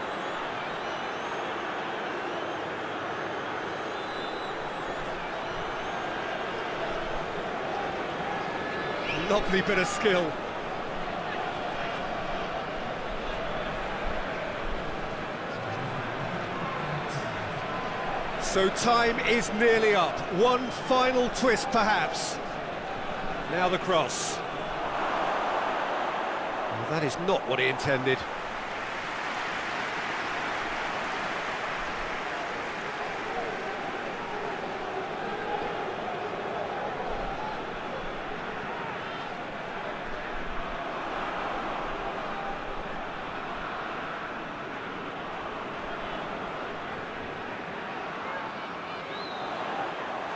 Lovely bit of skill. So time is nearly up. One final twist, perhaps. Now the cross. Well, that is not what he intended.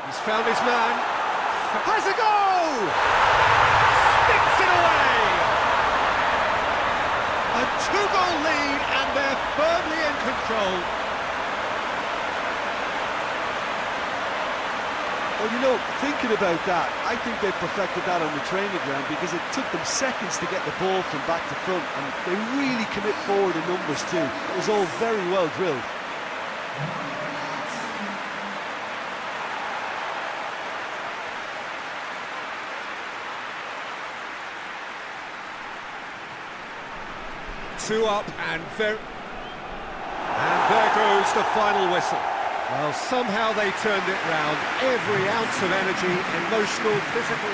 He's found his man. Has a goal! Sticks it away! A two-goal lead, and they're firmly in control. Well, you know, thinking about that, I think they perfected that on the training ground because it took them seconds to get the ball from back to front, and they really commit forward in numbers too. It was all very well drilled. Two up, and there goes the final whistle. Well, somehow they turned it round. Every ounce of energy, emotional, physical.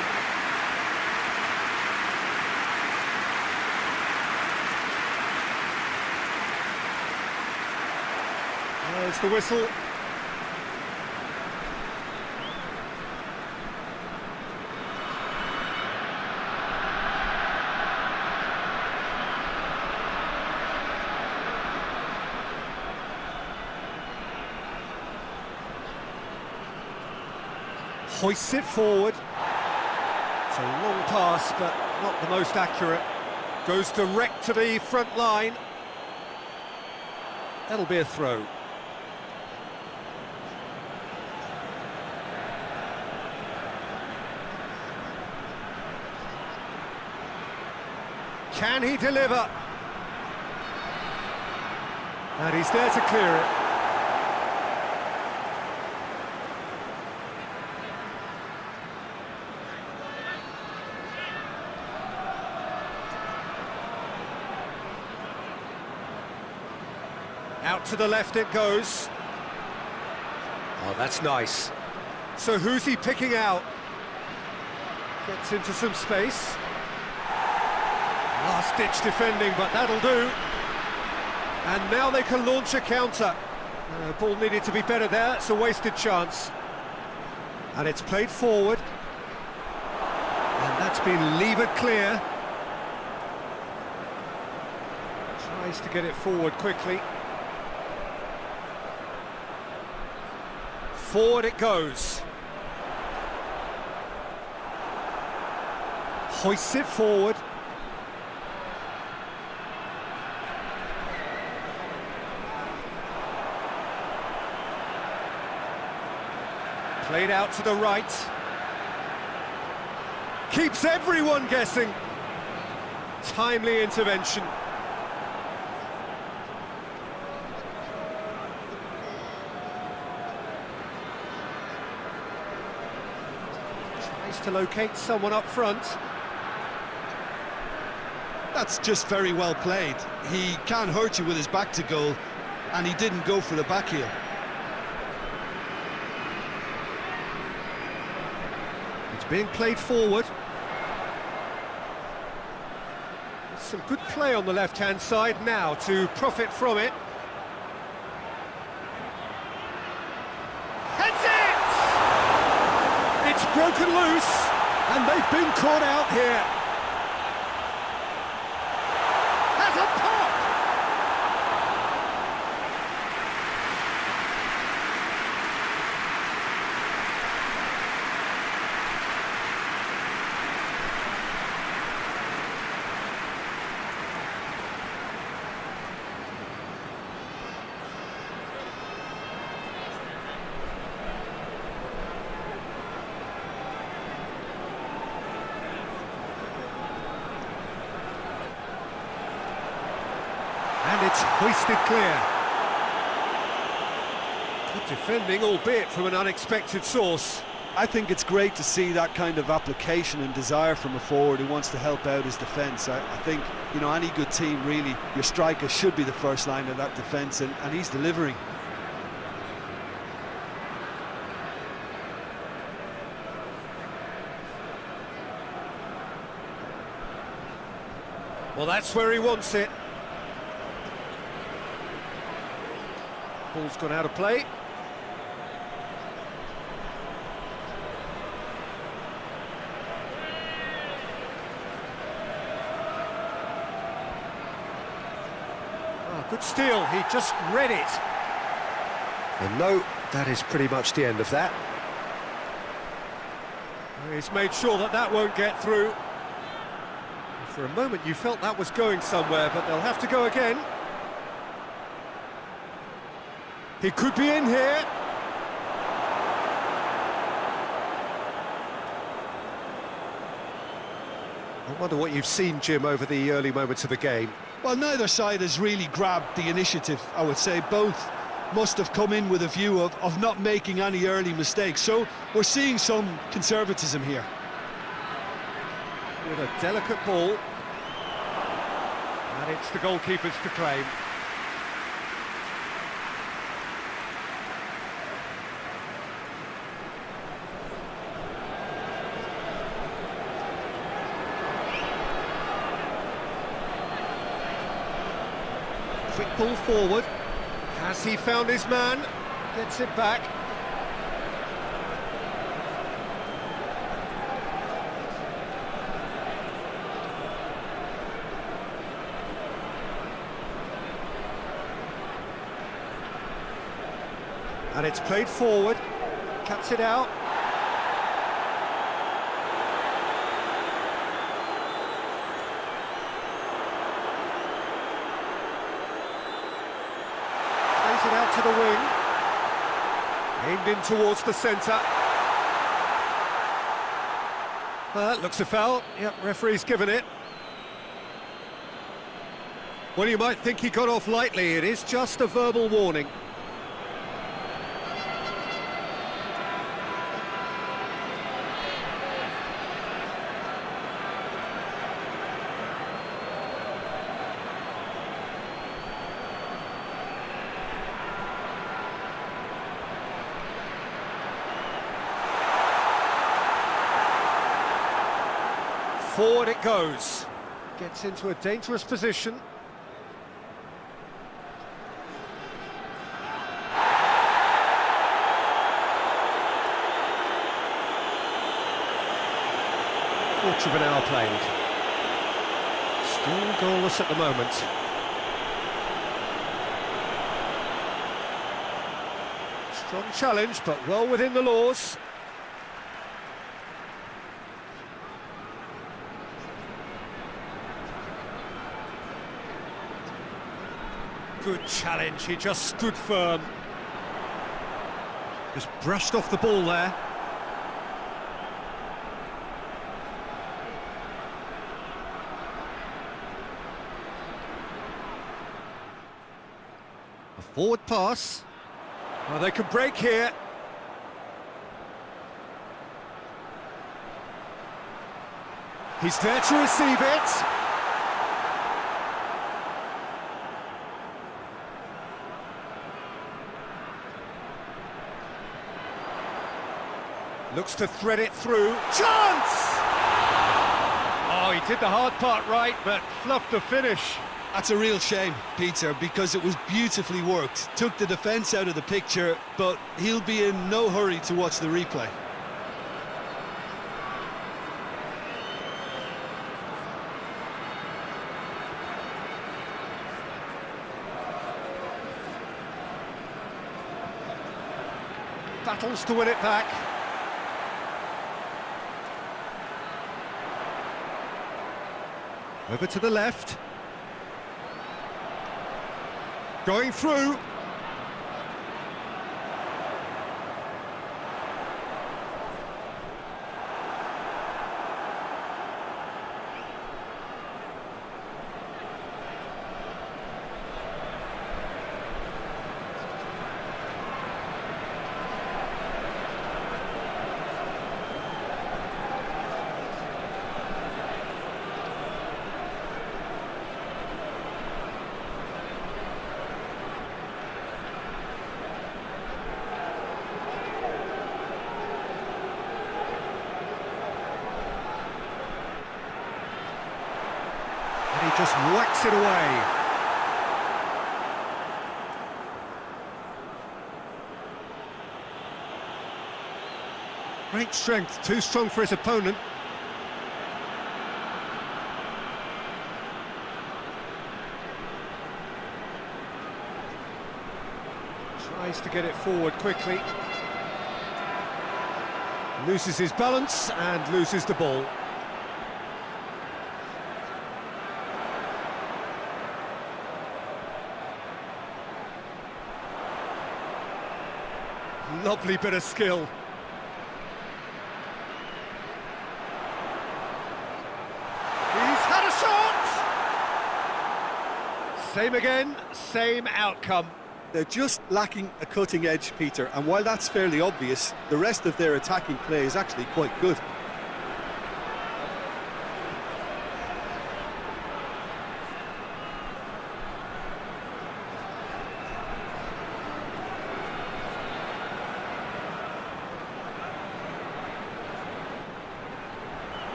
There's the whistle. Hoists it forward. It's a long pass, but not the most accurate. Goes direct to the front line. That'll be a throw. Can he deliver? And he's there to clear it. Out to the left it goes. Oh, that's nice. So who's he picking out? Gets into some space. Last-ditch defending, but that'll do. And now they can launch a counter. Ball needed to be better there, it's a wasted chance. And it's played forward. And that's been levered clear. Tries to get it forward quickly. Forward it goes. Hoists it forward. Played out to the right. Keeps everyone guessing. Timely intervention. Tries to locate someone up front. That's just very well played. He can't hurt you with his back to goal, and he didn't go for the back heel. It's being played forward. Some good play on the left-hand side now to profit from it. Heads it! It's broken loose, and they've been caught out here. Has a pop! And it's hoisted clear. Good defending, albeit from an unexpected source. I think it's great to see that kind of application and desire from a forward who wants to help out his defence. I think, you know, any good team, really, your striker should be the first line of that defence, and he's delivering. Well, that's where he wants it. Ball's gone out of play. Oh, good steal, he just read it. And no, that is pretty much the end of that. He's made sure that that won't get through. For a moment you felt that was going somewhere, but they'll have to go again. He could be in here. I wonder what you've seen, Jim, over the early moments of the game. Well, neither side has really grabbed the initiative, I would say. Both must have come in with a view of not making any early mistakes. So we're seeing some conservatism here. With a delicate ball. And it's the goalkeepers to claim. Quick ball forward. Has he found his man? Gets it back. And it's played forward. Cuts it out. Plays it out to the wing. Aimed in towards the centre. That looks a foul. Yep, referee's given it. Well, you might think he got off lightly. It is just a verbal warning. Forward it goes. Gets into a dangerous position. Quarter of an hour played. Still goalless at the moment. Strong challenge, but well within the laws. Good challenge, he just stood firm. Just brushed off the ball there. A forward pass. Oh, they can break here. He's there to receive it. Looks to thread it through. Chance! Oh, he did the hard part right, but fluffed the finish. That's a real shame, Peter, because it was beautifully worked. Took the defence out of the picture, but he'll be in no hurry to watch the replay. Battles to win it back. Over to the left. Going through. He just whacks it away. Great strength, too strong for his opponent. Tries to get it forward quickly. Loses his balance and loses the ball. Lovely bit of skill. He's had a shot! Same again, same outcome. They're just lacking a cutting edge, Peter, and while that's fairly obvious, the rest of their attacking play is actually quite good.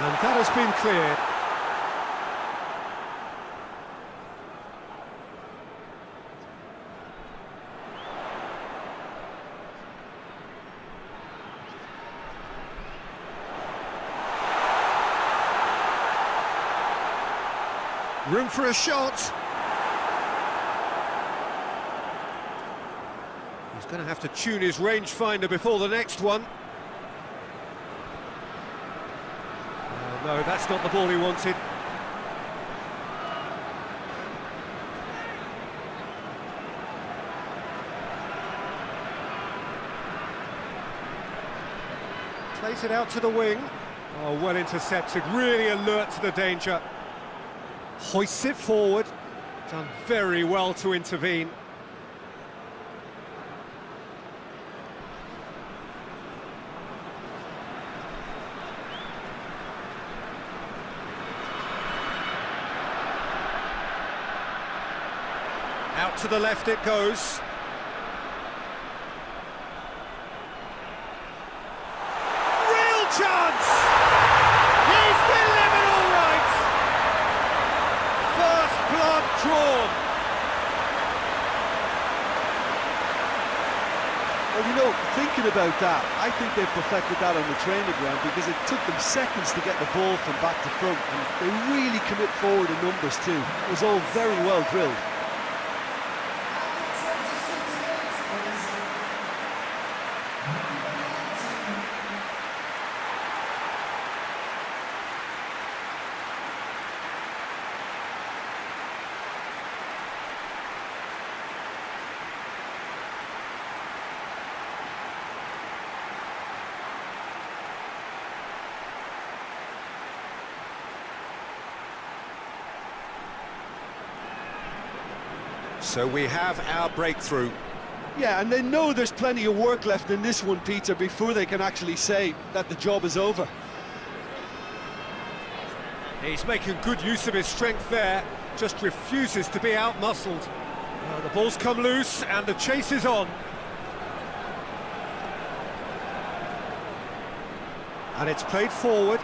And that has been cleared. Room for a shot. He's going to have to tune his rangefinder before the next one. No, that's not the ball he wanted. Plays it out to the wing. Oh, well intercepted, really alert to the danger. Hoists it forward. Done very well to intervene. Out to the left it goes. Real chance! He's delivered all right! First blood drawn. Well, you know, thinking about that, I think they perfected that on the training ground because it took them seconds to get the ball from back to front, and they really commit forward in numbers too. It was all very well drilled. So we have our breakthrough. Yeah, and they know there's plenty of work left in this one, Peter, before they can actually say that the job is over. He's making good use of his strength there, just refuses to be out-muscled. Well, the ball's come loose and the chase is on. And it's played forward.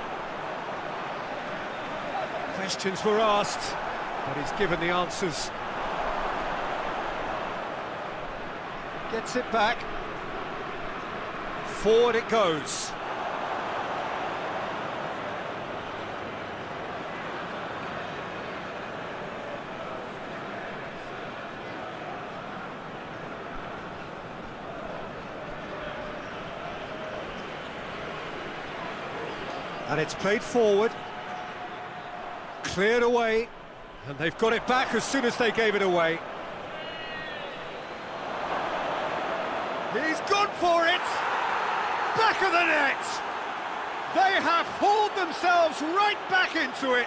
Questions were asked, but he's given the answers. Gets it back. Forward it goes. And it's played forward. Cleared away. And they've got it back as soon as they gave it away. He's gone for it! Back of the net! They have hauled themselves right back into it!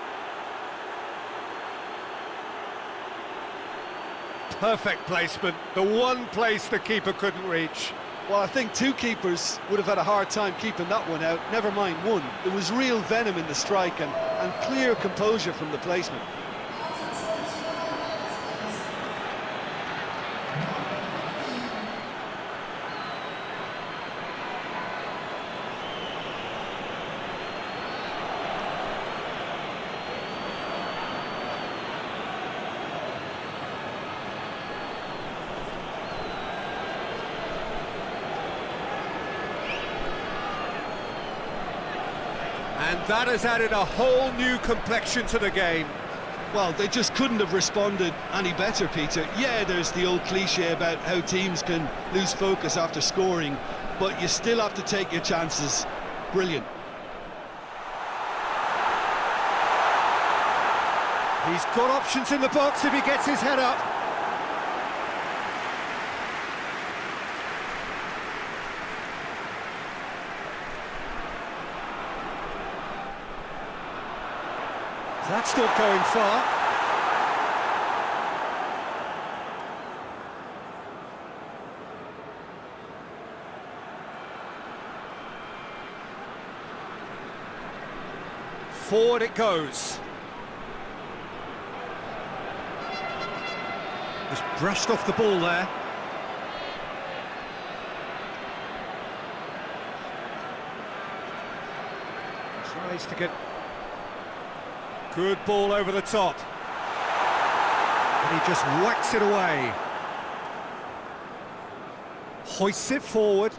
Perfect placement, the one place the keeper couldn't reach. Well, I think two keepers would have had a hard time keeping that one out, never mind one. There was real venom in the strike and clear composure from the placement. And that has added a whole new complexion to the game. Well, they just couldn't have responded any better, Peter. Yeah, there's the old cliche about how teams can lose focus after scoring, but you still have to take your chances. Brilliant. He's got options in the box if he gets his head up. That's not going far. Forward it goes. Just brushed off the ball there. Tries to get... Good ball over the top. And he just whacks it away. Hoists it forward.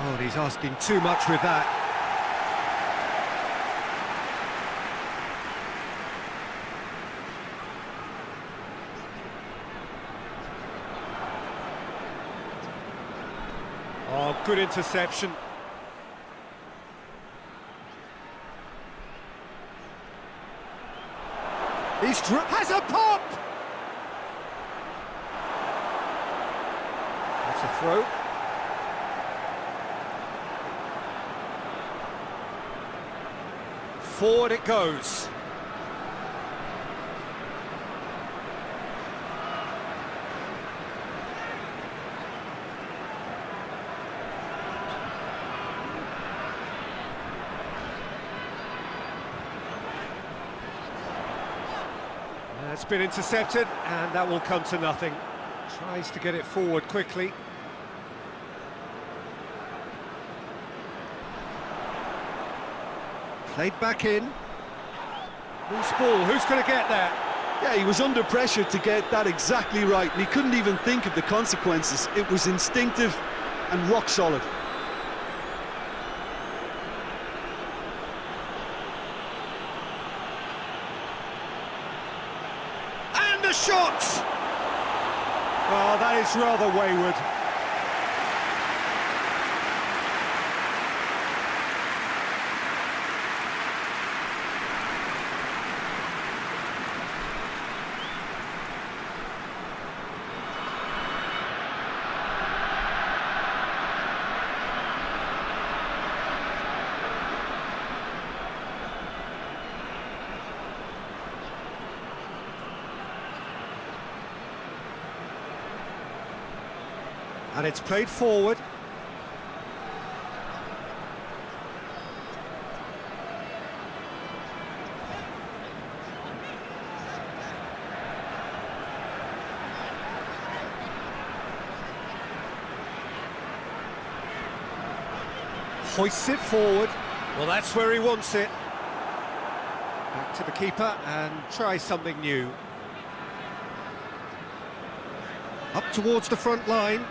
Oh, and he's asking too much with that. Oh, good interception. Has a pop! That's a throw. Forward it goes. That's been intercepted, and that will come to nothing. Tries to get it forward quickly. Played back in. Loose ball, who's going to get that? Yeah, he was under pressure to get that exactly right, and he couldn't even think of the consequences. It was instinctive and rock solid. And a shot! Oh, that is rather wayward. And it's played forward. Hoists it forward. Well, that's where he wants it. Back to the keeper and try something new. Up towards the front line.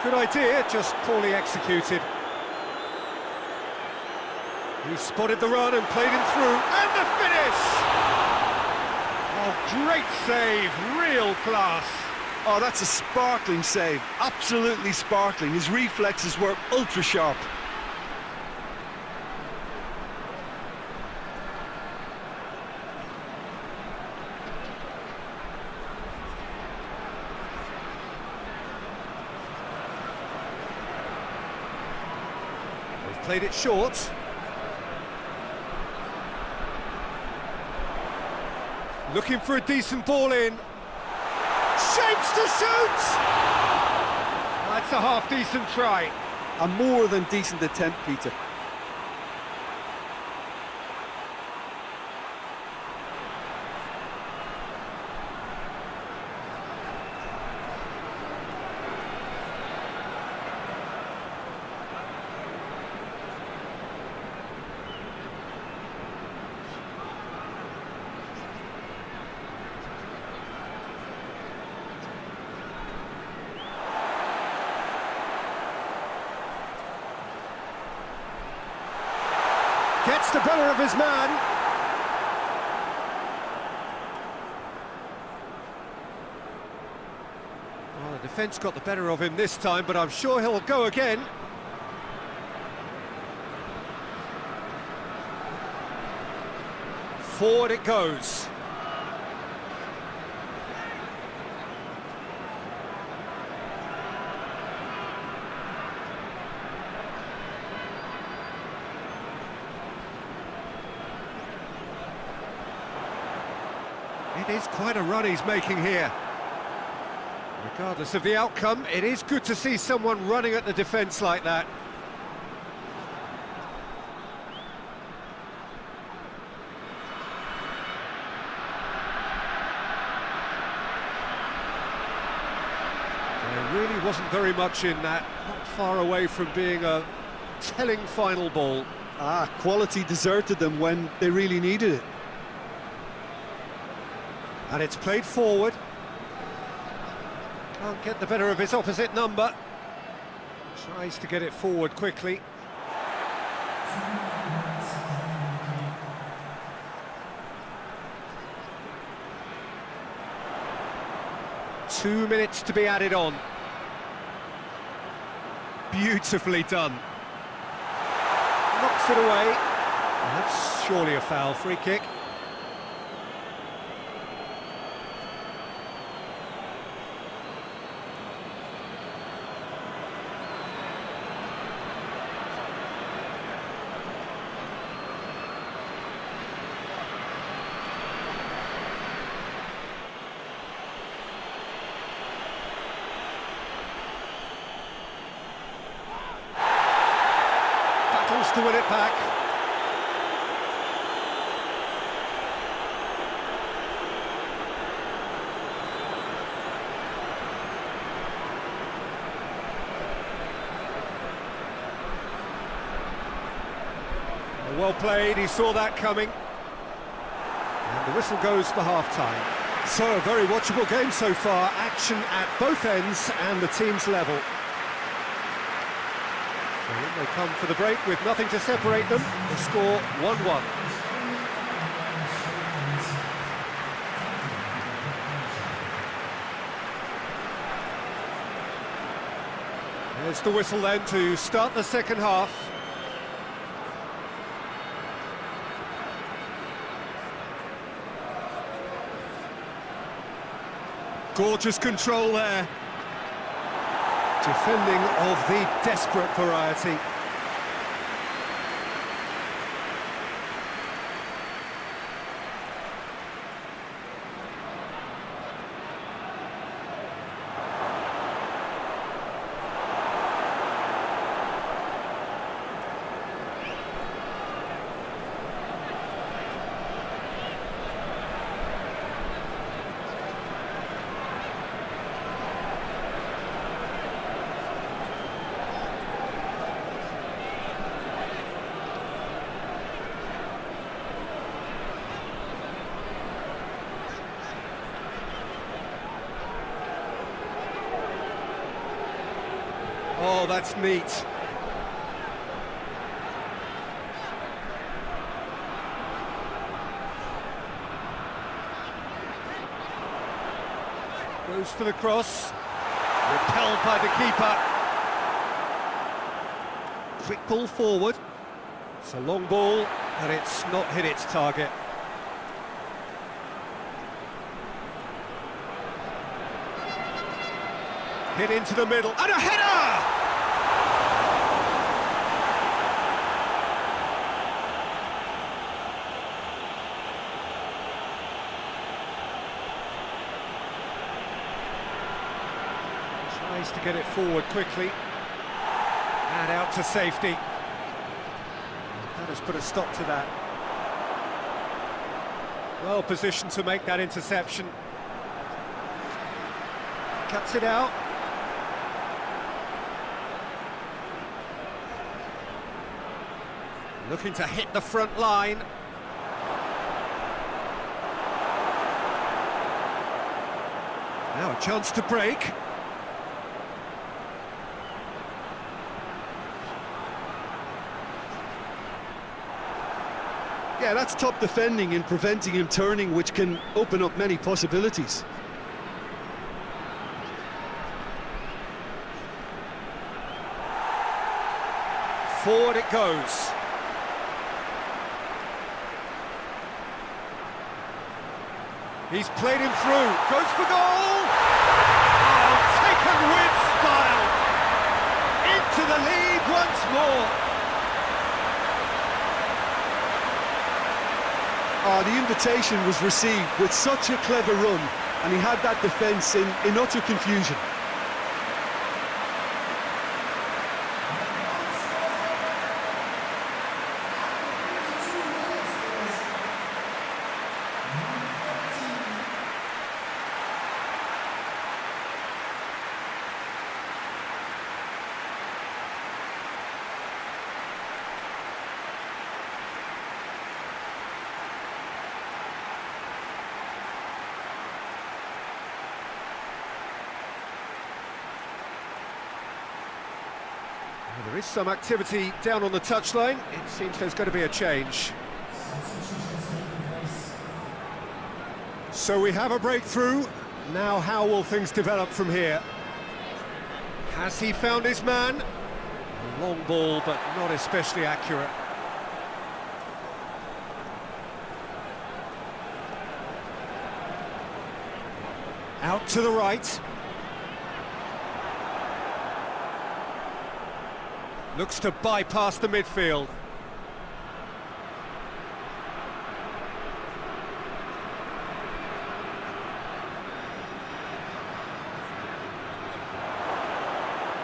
Good idea, just poorly executed. He spotted the run and played him through. And the finish! Oh, great save, real class. Oh, that's a sparkling save, absolutely sparkling. His reflexes were ultra sharp. They've played it short. Looking for a decent ball in. Shapes to shoot! That's a half-decent try. A more than decent attempt, Peter. Gets the better of his man. Well, the defence got the better of him this time, but I'm sure he'll go again. Forward it goes. It is quite a run he's making here. Regardless of the outcome, it is good to see someone running at the defence like that. There really wasn't very much in that, not far away from being a telling final ball. Quality deserted them when they really needed it. And it's played forward. Can't get the better of his opposite number. Tries to get it forward quickly. Two minutes to be added on. Beautifully done. Knocks it away. That's surely a foul, free kick. To win it back. Well played, he saw that coming. And the whistle goes for half-time. So a very watchable game so far, action at both ends and the team's level. So in they come for the break with nothing to separate them. The score 1-1. There's the whistle then to start the second half. Gorgeous control there. Defending of the desperate variety. Oh, that's neat. Goes for the cross. Repelled by the keeper. Quick ball forward. It's a long ball, and it's not hit its target. Hit into the middle, and a header! Tries to get it forward quickly. And out to safety. That has put a stop to that. Well positioned to make that interception. Cuts it out. Looking to hit the front line. Now a chance to break. Yeah, that's top defending and preventing him turning, which can open up many possibilities. Forward it goes. He's played him through, goes for goal! Oh, taken with style! Into the lead once more! Oh, the invitation was received with such a clever run, and he had that defence in utter confusion. Well, there is some activity down on the touchline. It seems there's going to be a change. So we have a breakthrough. Now how will things develop from here? Has he found his man? A long ball, but not especially accurate. Out to the right. Looks to bypass the midfield.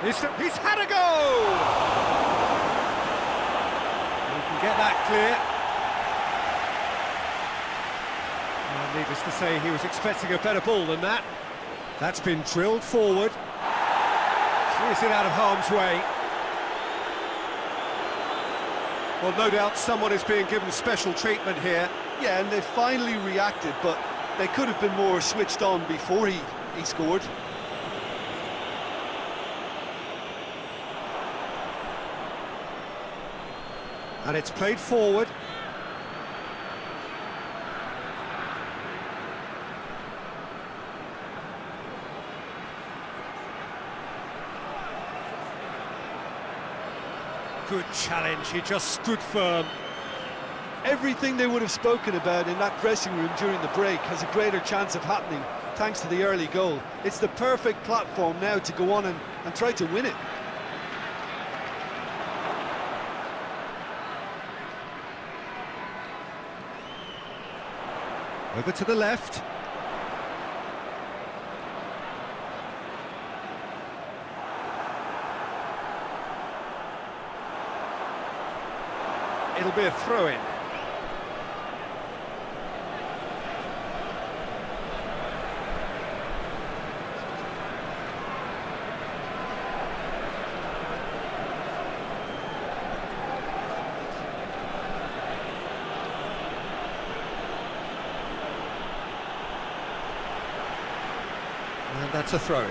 He's had a go! He can get that clear. Well, needless to say, he was expecting a better ball than that. That's been drilled forward. Clears it out of harm's way. Well, no doubt someone is being given special treatment here. Yeah, and they finally reacted, but they could have been more switched on before he scored. And it's played forward. Good challenge, he just stood firm. Everything they would have spoken about in that dressing room during the break has a greater chance of happening thanks to the early goal. It's the perfect platform now to go on and try to win it. Over to the left. It'll be a throw-in. And that's a throw-in.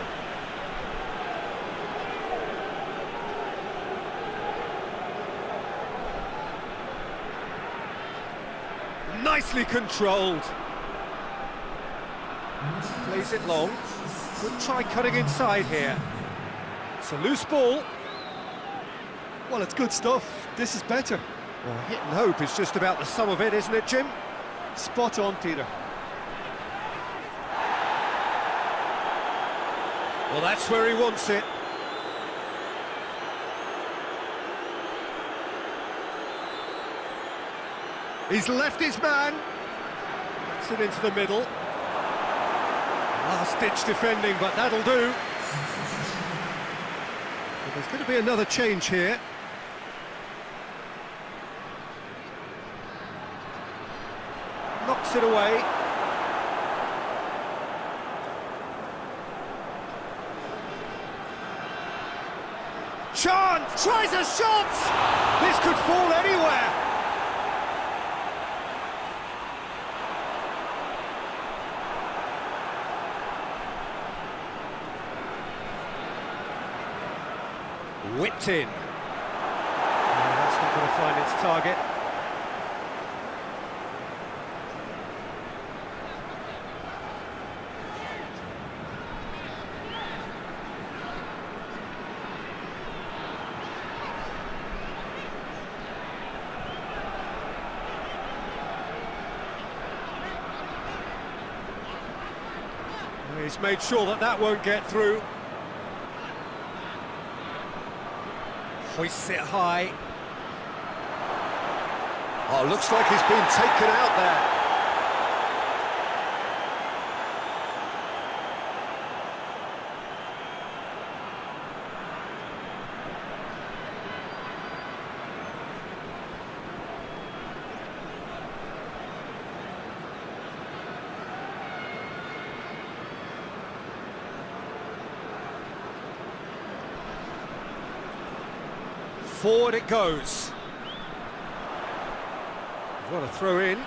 Nicely controlled. Plays it long. Could try cutting inside here. It's a loose ball. Well, it's good stuff. This is better. Well, hit and hope is just about the sum of it, isn't it, Jim? Spot on, Peter. Well, that's where he wants it. He's left his man. Gets it into the middle. Last-ditch defending, but that'll do. But there's going to be another change here. Knocks it away. Chance! Tries a shot! This could fall anywhere. Whipped in. Oh, that's not going to find its target. He's made sure that that won't get through. Hoists it high. Oh, looks like he's been taken out there. Forward it goes. What a throw in.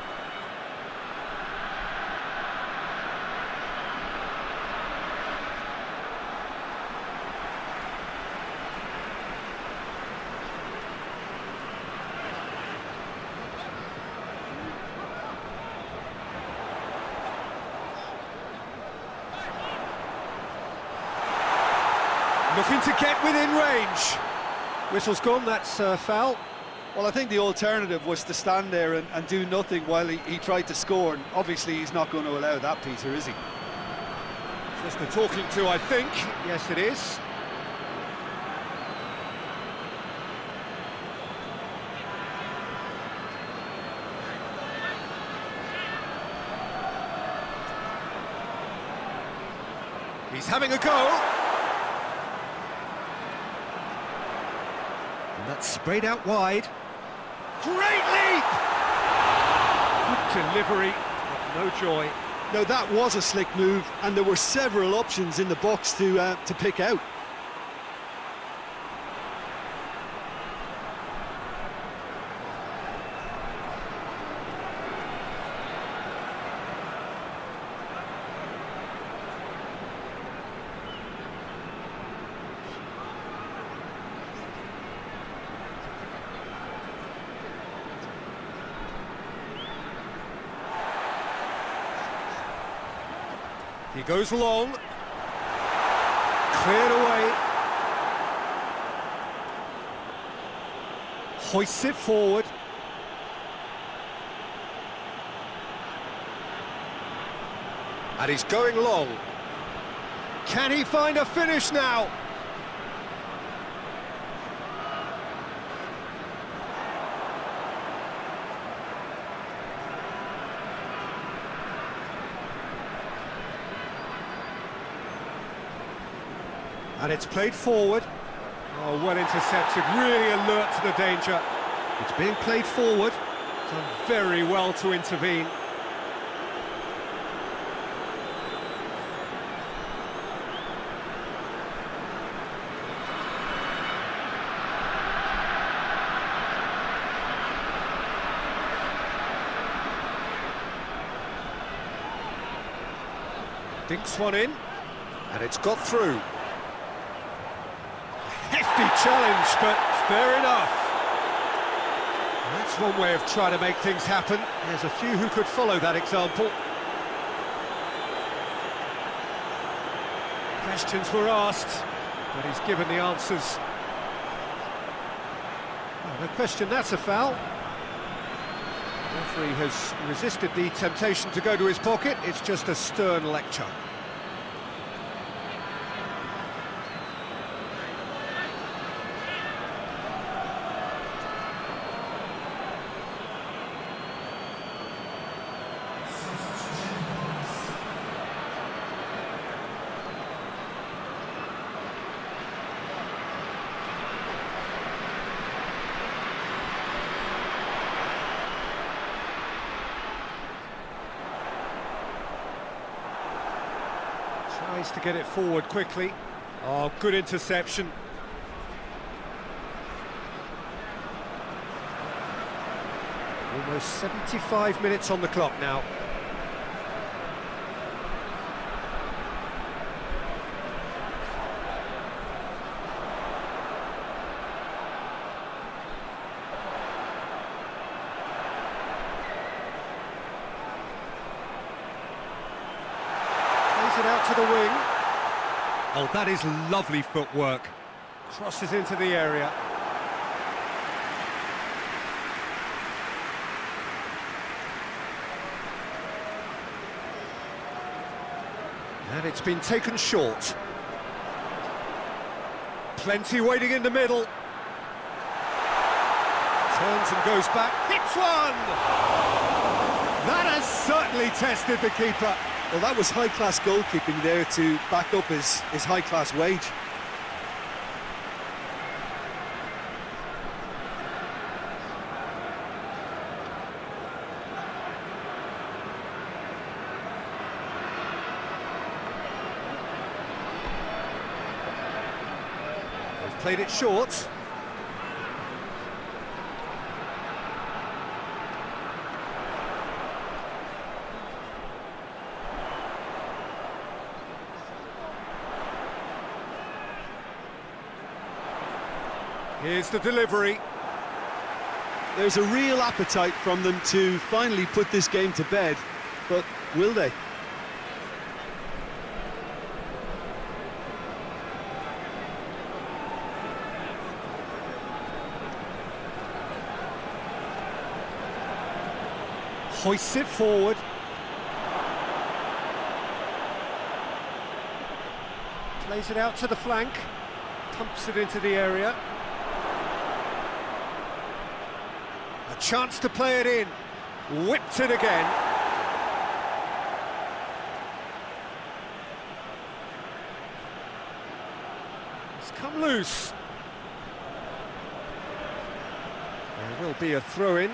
Looking to get within range. Whistle's gone, that's foul. Well, I think the alternative was to stand there and do nothing while he tried to score, and obviously he's not going to allow that, Peter, is he? Just a talking to, I think. Yes, it is. He's having a go. That's sprayed out wide. Great leap! Good delivery, but no joy. Now that was a slick move, and there were several options in the box to pick out. He goes long. Cleared away. Hoists it forward. And he's going long. Can he find a finish now? And it's played forward. Oh, well intercepted, really alert to the danger. It's being played forward. Done very well to intervene. Dinks one in, and it's got through. Hefty challenge, but fair enough. That's one way of trying to make things happen. There's a few who could follow that example. Questions were asked, but he's given the answers. Well, no question that's a foul. The referee has resisted the temptation to go to his pocket. It's just a stern lecture. Tries to get it forward quickly. Oh, good interception. Almost 75 minutes on the clock now. It out to the wing. Oh, that is lovely footwork. Crosses into the area. And it's been taken short. Plenty waiting in the middle. Turns and goes back. Hits one! That has certainly tested the keeper. Well, that was high-class goalkeeping there to back up his high-class wage. They've played it short. Here's the delivery. There's a real appetite from them to finally put this game to bed, but will they? Hoists it forward. Plays it out to the flank. Pumps it into the area. A chance to play it in. Whipped it again. It's come loose. There will be a throw-in.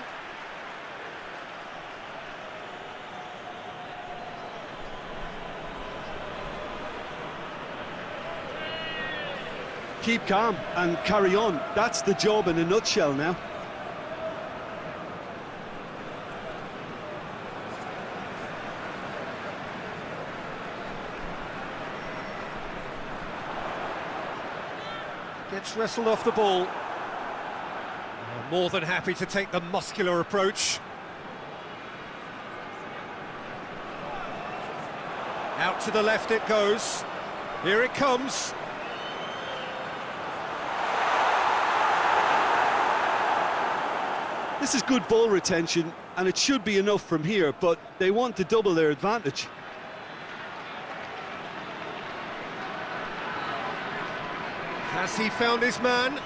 Keep calm and carry on. That's the job in a nutshell now. Gets wrestled off the ball. More than happy to take the muscular approach. Out to the left it goes. Here it comes. This is good ball retention, and it should be enough from here, but they want to double their advantage. Has he found his man?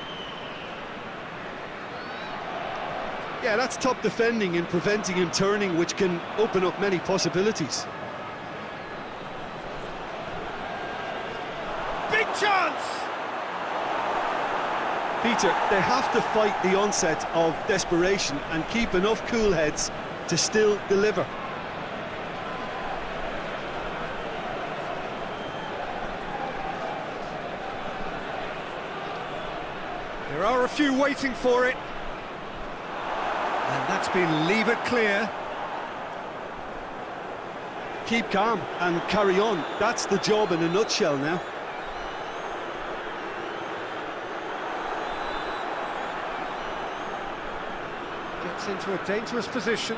Yeah, that's top defending and preventing him turning, which can open up many possibilities. Big chance! Peter, they have to fight the onset of desperation and keep enough cool heads to still deliver. There are a few waiting for it. And that's been levered clear. Keep calm and carry on. That's the job in a nutshell now. Gets into a dangerous position.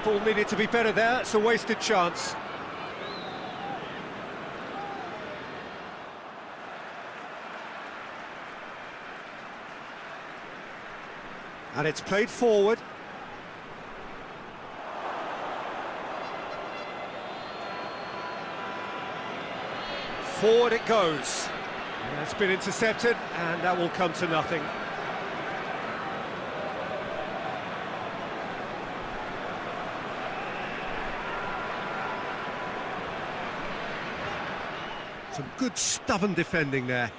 Ball needed to be better there, it's a wasted chance. And it's played forward. Forward it goes. That's been intercepted, and that will come to nothing. Some good stubborn defending there.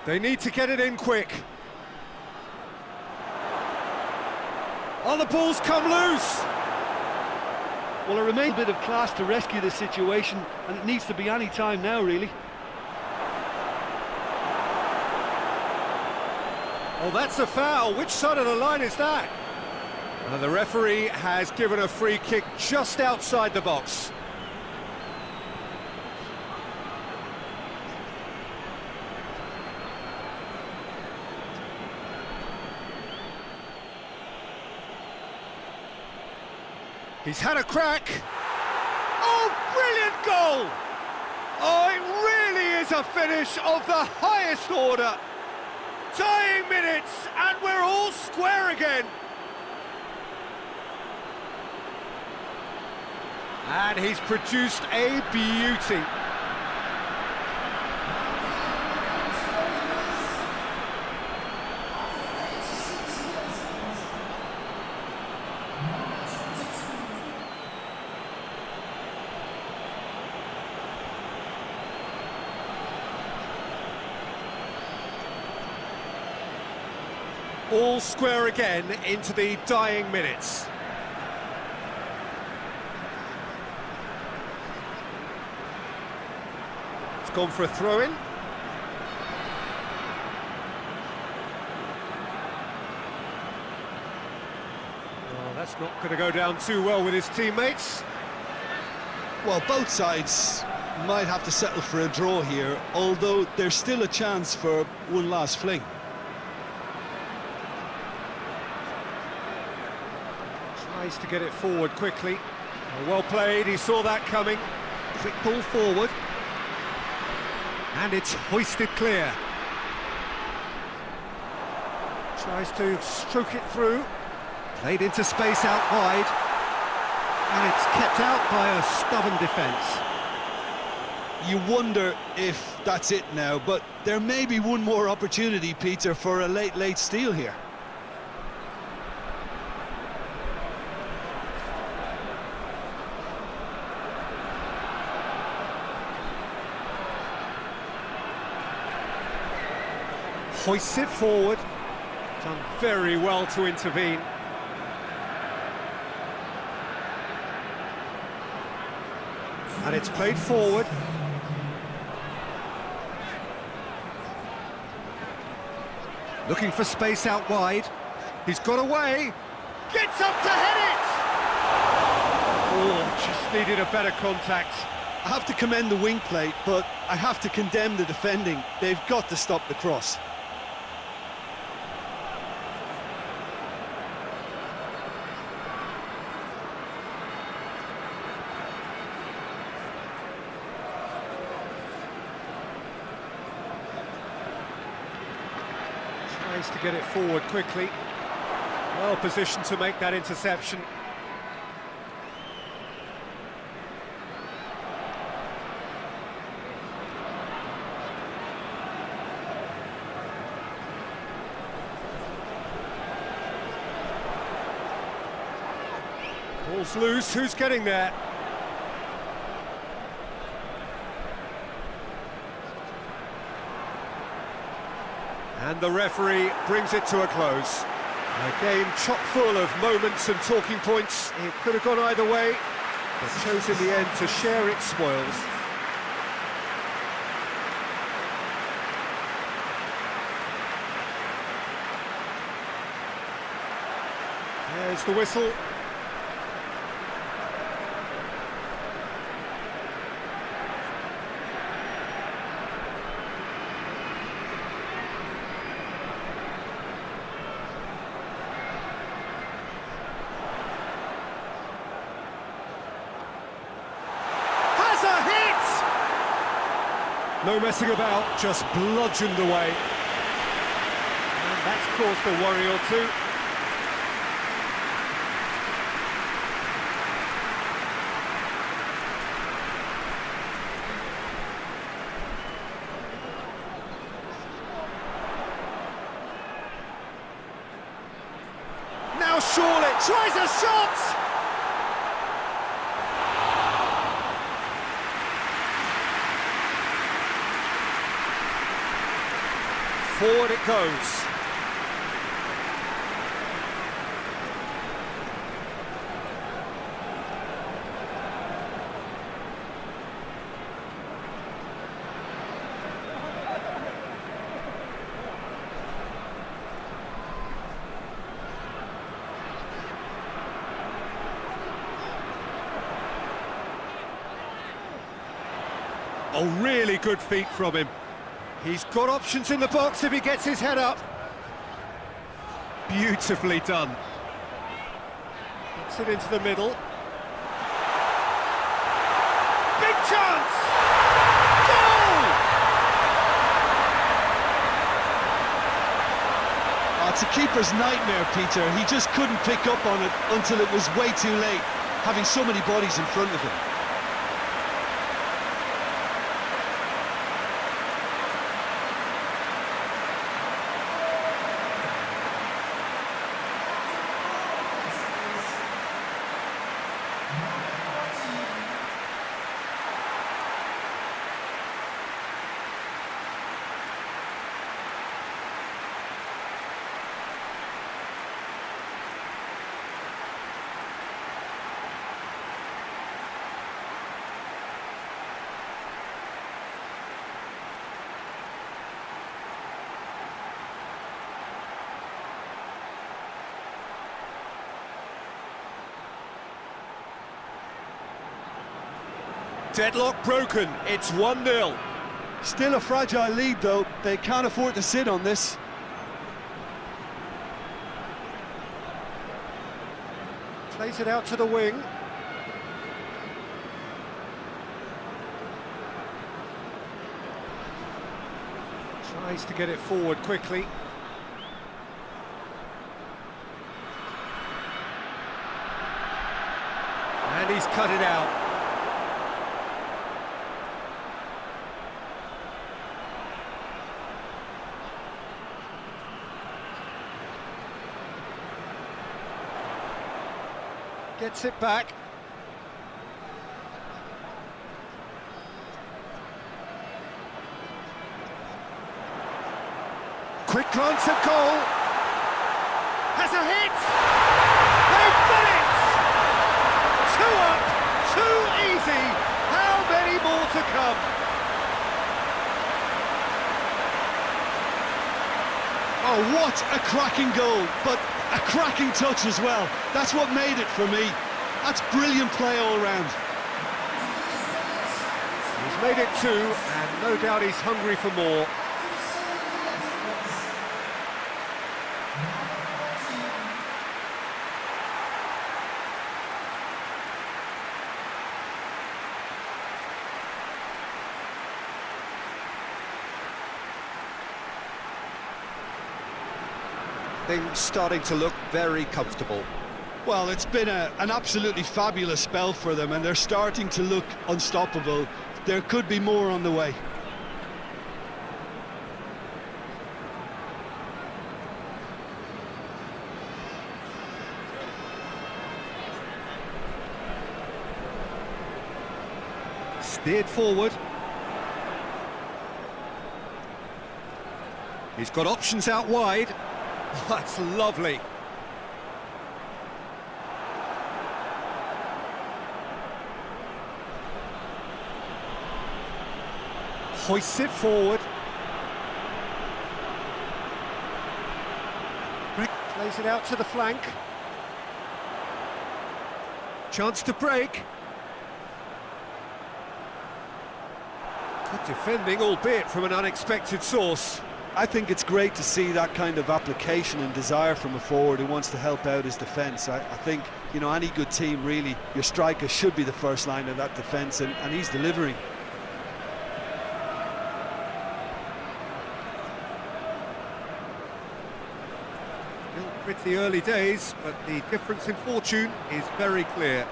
They need to get it in quick. Oh, the ball's come loose! Well, it remains a bit of class to rescue this situation, and it needs to be any time now, really. Oh, that's a foul. Which side of the line is that? And the referee has given a free kick just outside the box. He's had a crack. Oh, brilliant goal! Oh, it really is a finish of the highest order. Dying minutes, and we're all square again. And he's produced a beauty. All square again into the dying minutes. It's gone for a throw-in. Well, that's not going to go down too well with his teammates. Well, both sides might have to settle for a draw here, although there's still a chance for one last fling. Tries to get it forward quickly. Well played, he saw that coming. Quick ball forward. And it's hoisted clear. Tries to stroke it through. Played into space out wide. And it's kept out by a stubborn defence. You wonder if that's it now, but there may be one more opportunity, Peter, for a late steal here. Hoists it forward. Done very well to intervene. And it's played forward. Looking for space out wide. He's got away. Gets up to head it! Oh, just needed a better contact. I have to commend the wing play, but I have to condemn the defending. They've got to stop the cross. Tries to get it forward quickly. Well positioned to make that interception. Ball's loose, who's getting there? And the referee brings it to a close. A game chock full of moments and talking points. It could have gone either way, but chose in the end to share its spoils. There's the whistle. No messing about, just bludgeoned away. And that's caused a worry or two. Now surely, tries a shot! Forward it goes. Oh, really good feet from him. He's got options in the box if he gets his head up. Beautifully done. Gets it into the middle. Big chance! Goal! Oh, it's a keeper's nightmare, Peter. He just couldn't pick up on it until it was way too late, having so many bodies in front of him. Deadlock broken, it's 1-0. Still a fragile lead, though. They can't afford to sit on this. Plays it out to the wing. Tries to get it forward quickly. And he's cut it out. Gets it back. Quick glance at goal. Has a hit. They've done it. 2 up, too easy. How many more to come? Oh, what a cracking goal, but a cracking touch as well. That's what made it for me. That's brilliant play all round. He's made it 2, and no doubt he's hungry for more. Things starting to look very comfortable. Well, it's been an absolutely fabulous spell for them, and they're starting to look unstoppable. There could be more on the way. Steered forward. He's got options out wide. That's lovely. Hoists it forward. Plays it out to the flank. Chance to break. Good defending, albeit from an unexpected source. I think it's great to see that kind of application and desire from a forward who wants to help out his defence. I think, you know, any good team, really, your striker should be the first line of that defence, and he's delivering. It's the early days, but the difference in fortune is very clear.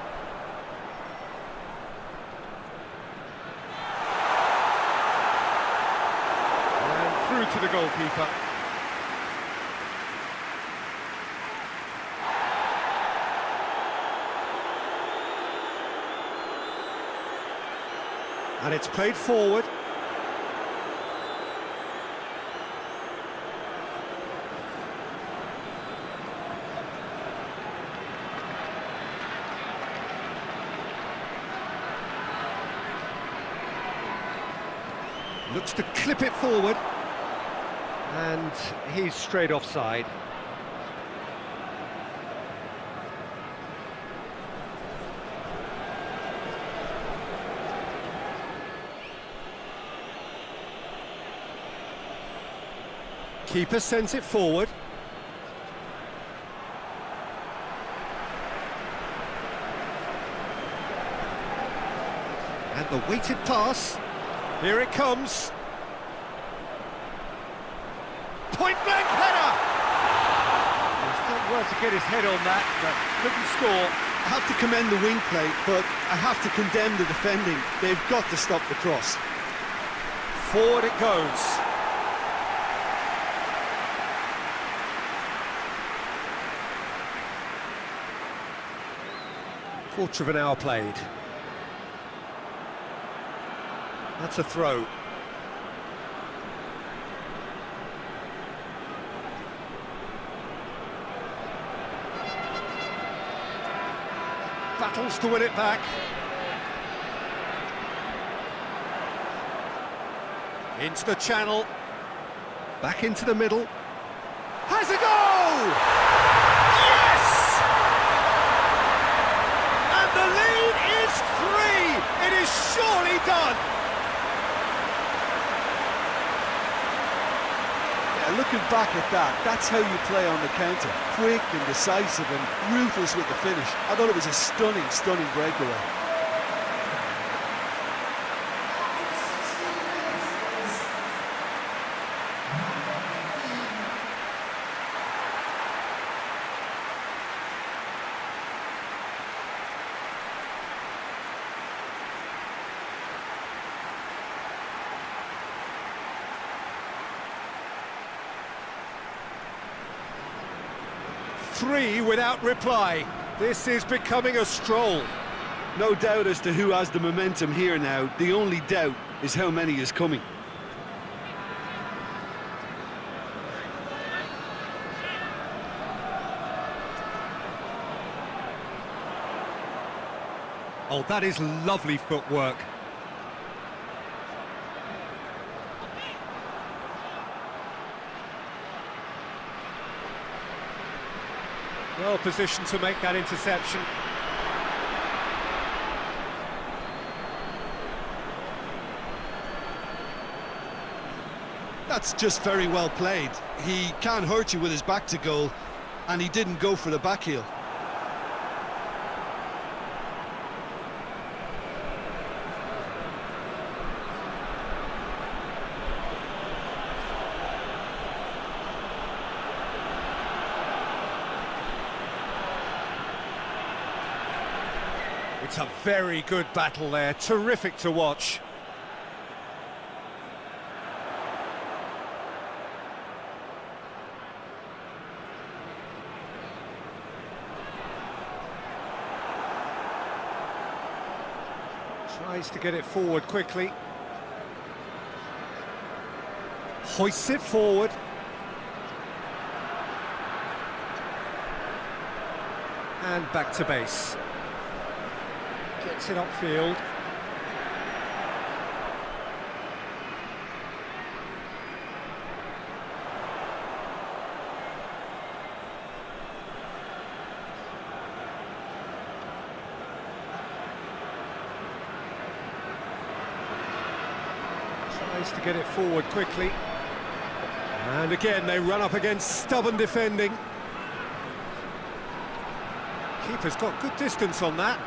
And through to the goalkeeper. And it's played forward. Looks to clip it forward. And he's straight offside. Keeper sends it forward. And the weighted pass. Here it comes. Point blank header! He's done well to get his head on that, but couldn't score. I have to commend the wing play, but I have to condemn the defending. They've got to stop the cross. Forward it goes. Quarter of an hour played. That's a throw. Battles to win it back. Into the channel. Back into the middle. Has a goal! Yes! And the lead is 3! It is surely done! Yeah, looking back at that, that's how you play on the counter. Quick and decisive and ruthless with the finish. I thought it was a stunning, stunning breakaway. Three without reply. This is becoming a stroll. No doubt as to who has the momentum here now. The only doubt is how many is coming. Oh, that is lovely footwork. Well positioned to make that interception. That's just very well played. He can't hurt you with his back to goal, and he didn't go for the back heel. It's a very good battle there, terrific to watch. Tries to get it forward quickly. Hoists it forward. And back to base. Gets it upfield. Tries to get it forward quickly. And again, they run up against stubborn defending. Keeper's got good distance on that.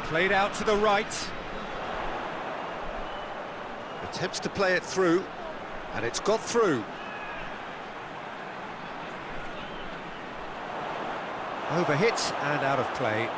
Played out to the right. Attempts to play it through, and it's got through. Overhit and out of play.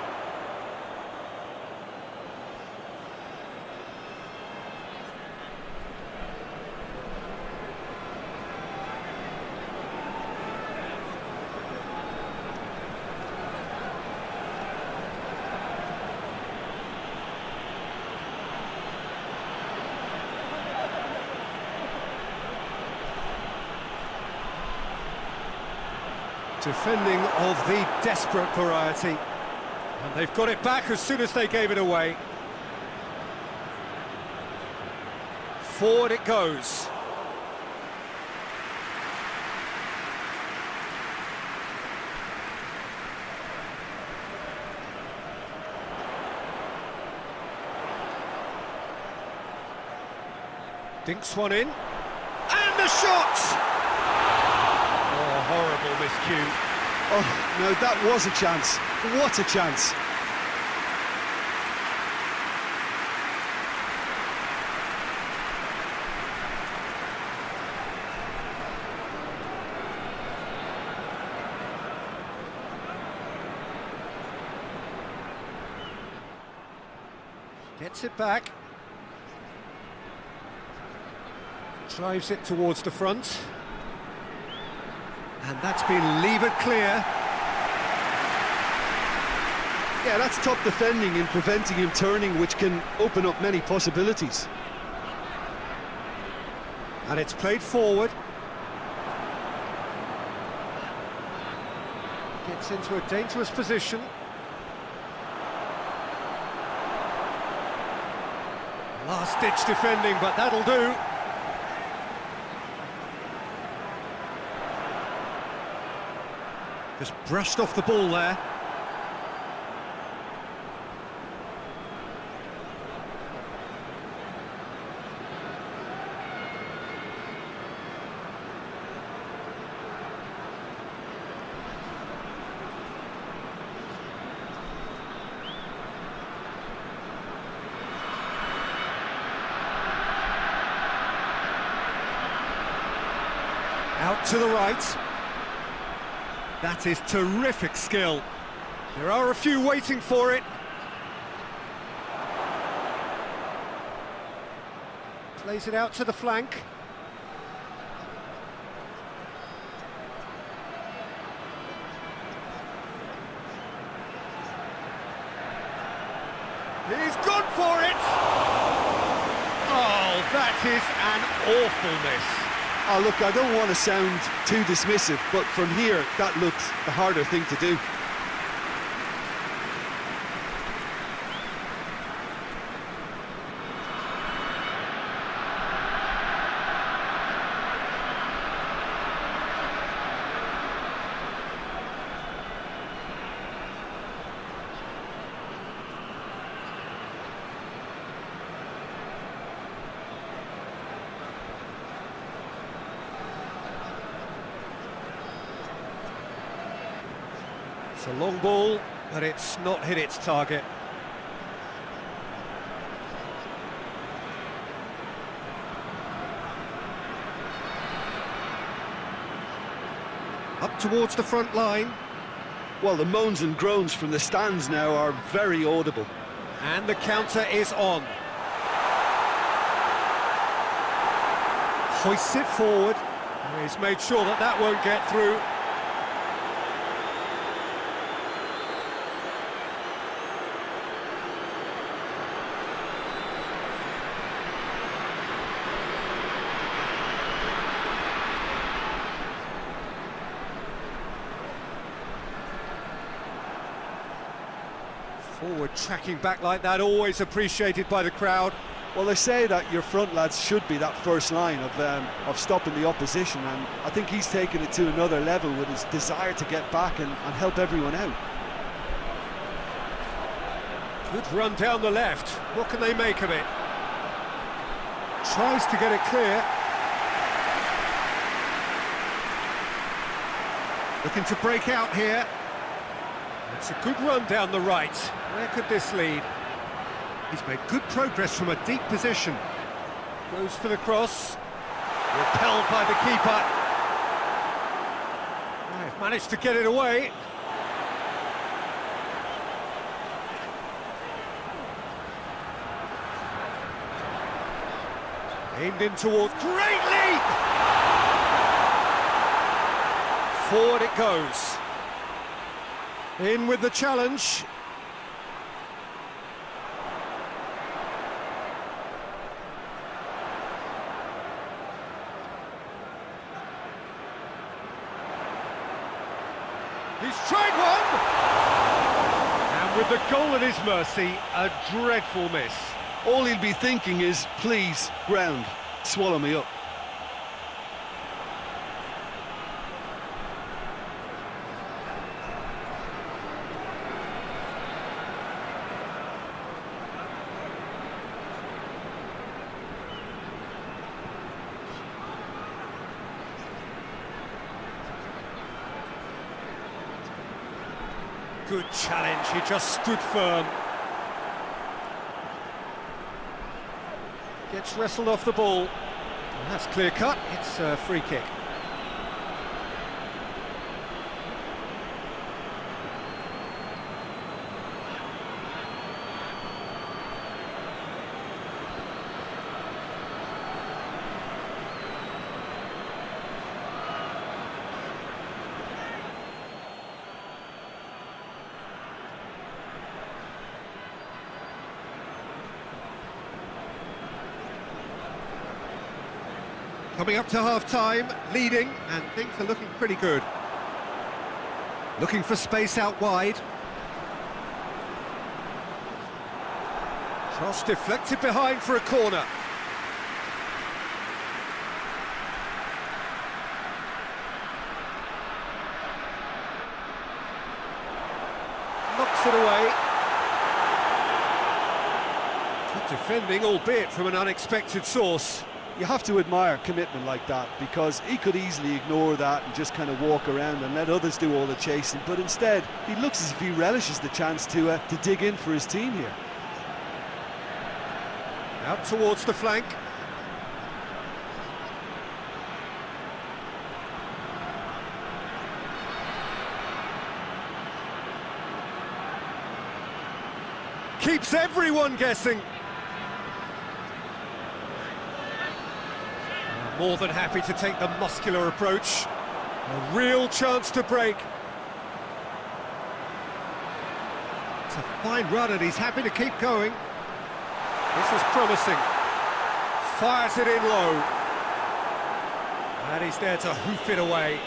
Defending of the desperate variety. And they've got it back as soon as they gave it away. Forward it goes. Dinks one in. And the shot! Horrible miscue. Oh, no, that was a chance. What a chance. Gets it back. Drives it towards the front. And that's been levered clear. Yeah, that's top defending and preventing him turning, which can open up many possibilities. And it's played forward. Gets into a dangerous position. Last-ditch defending, but that'll do. Just brushed off the ball there. Out to the right. That is terrific skill. There are a few waiting for it. Plays it out to the flank. He's gone for it! Oh, that is an awful miss. Oh, look, I don't want to sound too dismissive, but from here, that looked the harder thing to do. It's a long ball, but it's not hit its target. Up towards the front line. Well, the moans and groans from the stands now are very audible. And the counter is on. Hoists it forward. He's made sure that that won't get through. Forward tracking back like that, always appreciated by the crowd. Well, they say that your front lads should be that first line of stopping the opposition, and I think he's taken it to another level with his desire to get back and help everyone out. Good run down the left. What can they make of it? Tries to get it clear. Looking to break out here. It's a good run down the right. Where could this lead? He's made good progress from a deep position. Goes for the cross. Repelled by the keeper. They've managed to get it away. Aimed in towards... Great leap! Forward it goes. In with the challenge. He's tried one! And with the goal at his mercy, a dreadful miss. All he'll be thinking is, please, ground, swallow me up. Good challenge, he just stood firm. Gets wrestled off the ball. And that's clear cut, it's a free kick. Coming up to half-time, leading, and things are looking pretty good. Looking for space out wide. Cross deflected behind for a corner. Knocks it away. Good defending, albeit from an unexpected source. You have to admire commitment like that, because he could easily ignore that and just kind of walk around and let others do all the chasing, but instead he looks as if he relishes the chance to dig in for his team here. Out towards the flank. Keeps everyone guessing. More than happy to take the muscular approach. A real chance to break. It's a fine run and he's happy to keep going. This is promising. Fires it in low. And he's there to hoof it away.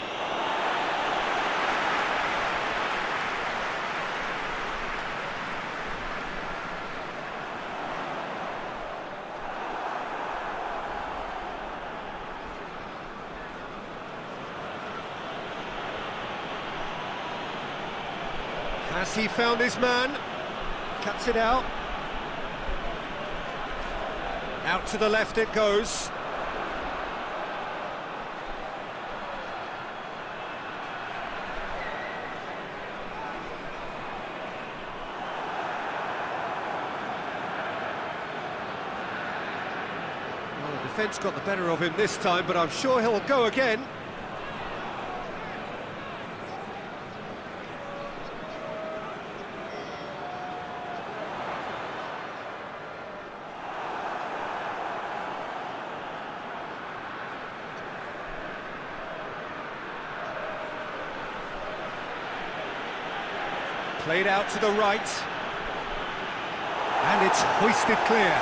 Has he found his man? Cuts it out. Out to the left it goes. Well, the defence got the better of him this time, but I'm sure he'll go again. Played out to the right. And it's hoisted clear.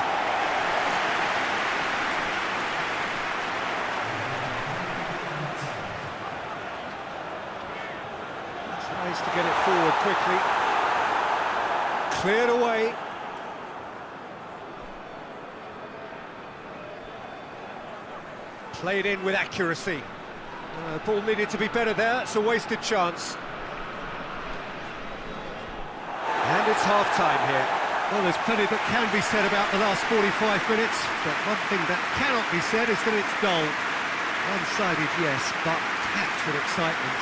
Tries to get it forward quickly. Cleared away. Played in with accuracy. Ball needed to be better there. It's a wasted chance. And it's half-time here. Well, there's plenty that can be said about the last 45 minutes, but one thing that cannot be said is that it's dull. One-sided, yes, but packed with excitement.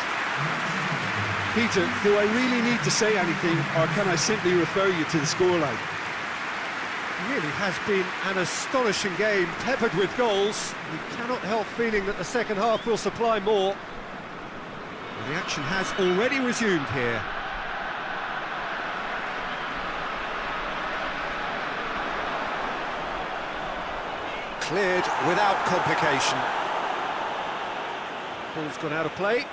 Peter, do I really need to say anything, or can I simply refer you to the scoreline? It really has been an astonishing game, peppered with goals. You cannot help feeling that the second half will supply more. Well, the action has already resumed here. Cleared without complication. Ball's gone out of play.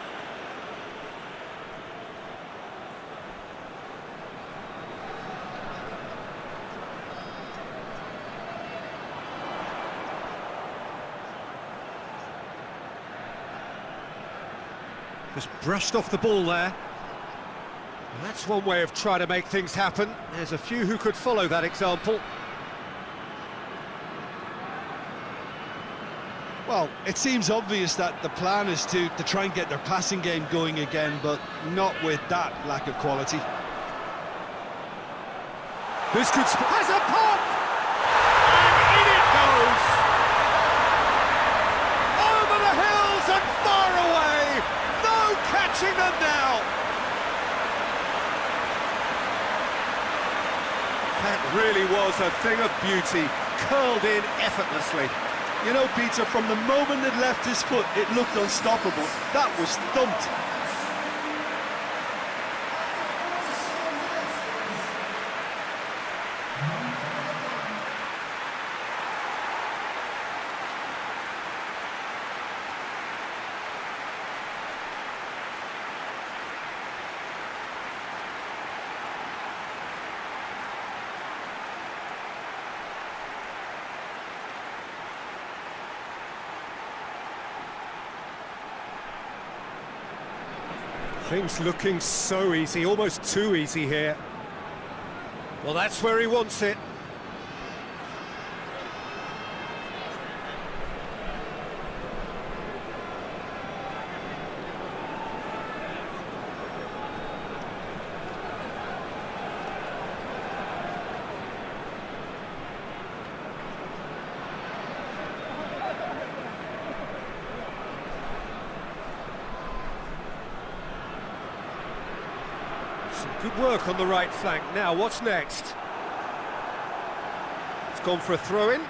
Just brushed off the ball there. Well, that's one way of trying to make things happen. There's a few who could follow that example. Well, it seems obvious that the plan is to try and get their passing game going again, but not with that lack of quality. This could... has a pop! And in it goes! Over the hills and far away! No catching them now! That really was a thing of beauty, curled in effortlessly. You know, Peter, from the moment it left his foot, it looked unstoppable. That was thumped. Things looking so easy, almost too easy here. Well, that's where he wants it. Good work on the right flank. Now, what's next? It's gone for a throw-in.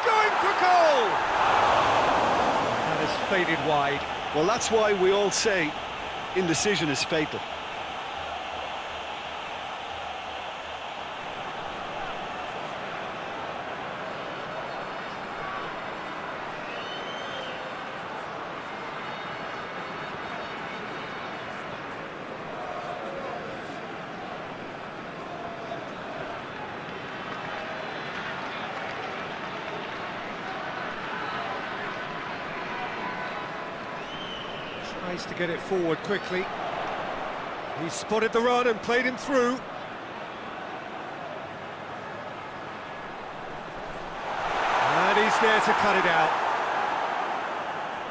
Going for goal! That has faded wide. Well, that's why we all say indecision is fatal. Tries to get it forward quickly. He spotted the run and played him through. And he's there to cut it out.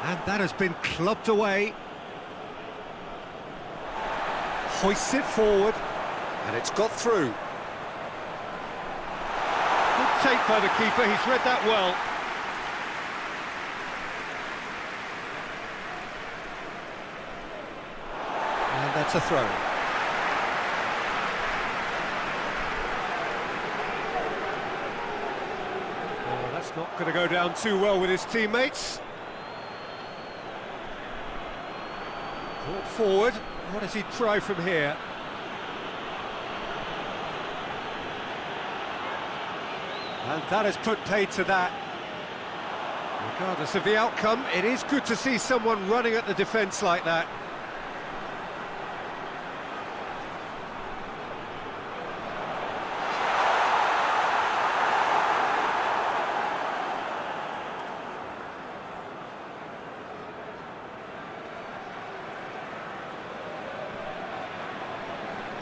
And that has been clubbed away. Hoists it forward, and it's got through. Good take by the keeper, he's read that well. And that's a throw. Oh, that's not going to go down too well with his teammates. Brought forward. What does he try from here? And that has put paid to that. Regardless of the outcome, it is good to see someone running at the defence like that.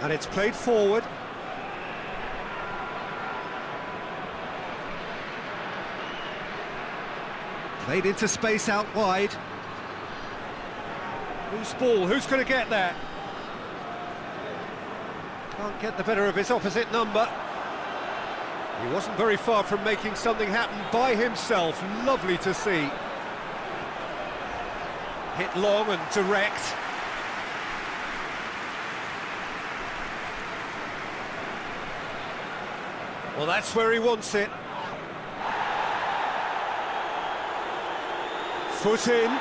And it's played forward. Played into space out wide. Loose ball, who's going to get that? Can't get the better of his opposite number. He wasn't very far from making something happen by himself. Lovely to see. Hit long and direct. Well, that's where he wants it. foot in. He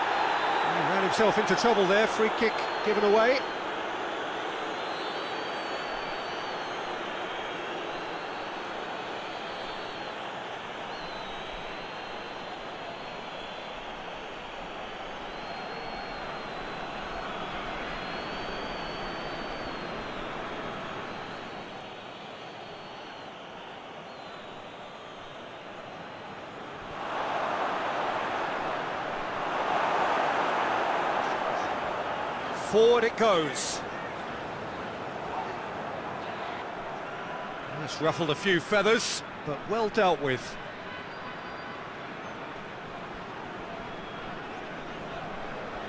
ran himself into trouble there, free kick given away. Forward it goes. That's ruffled a few feathers, but well dealt with.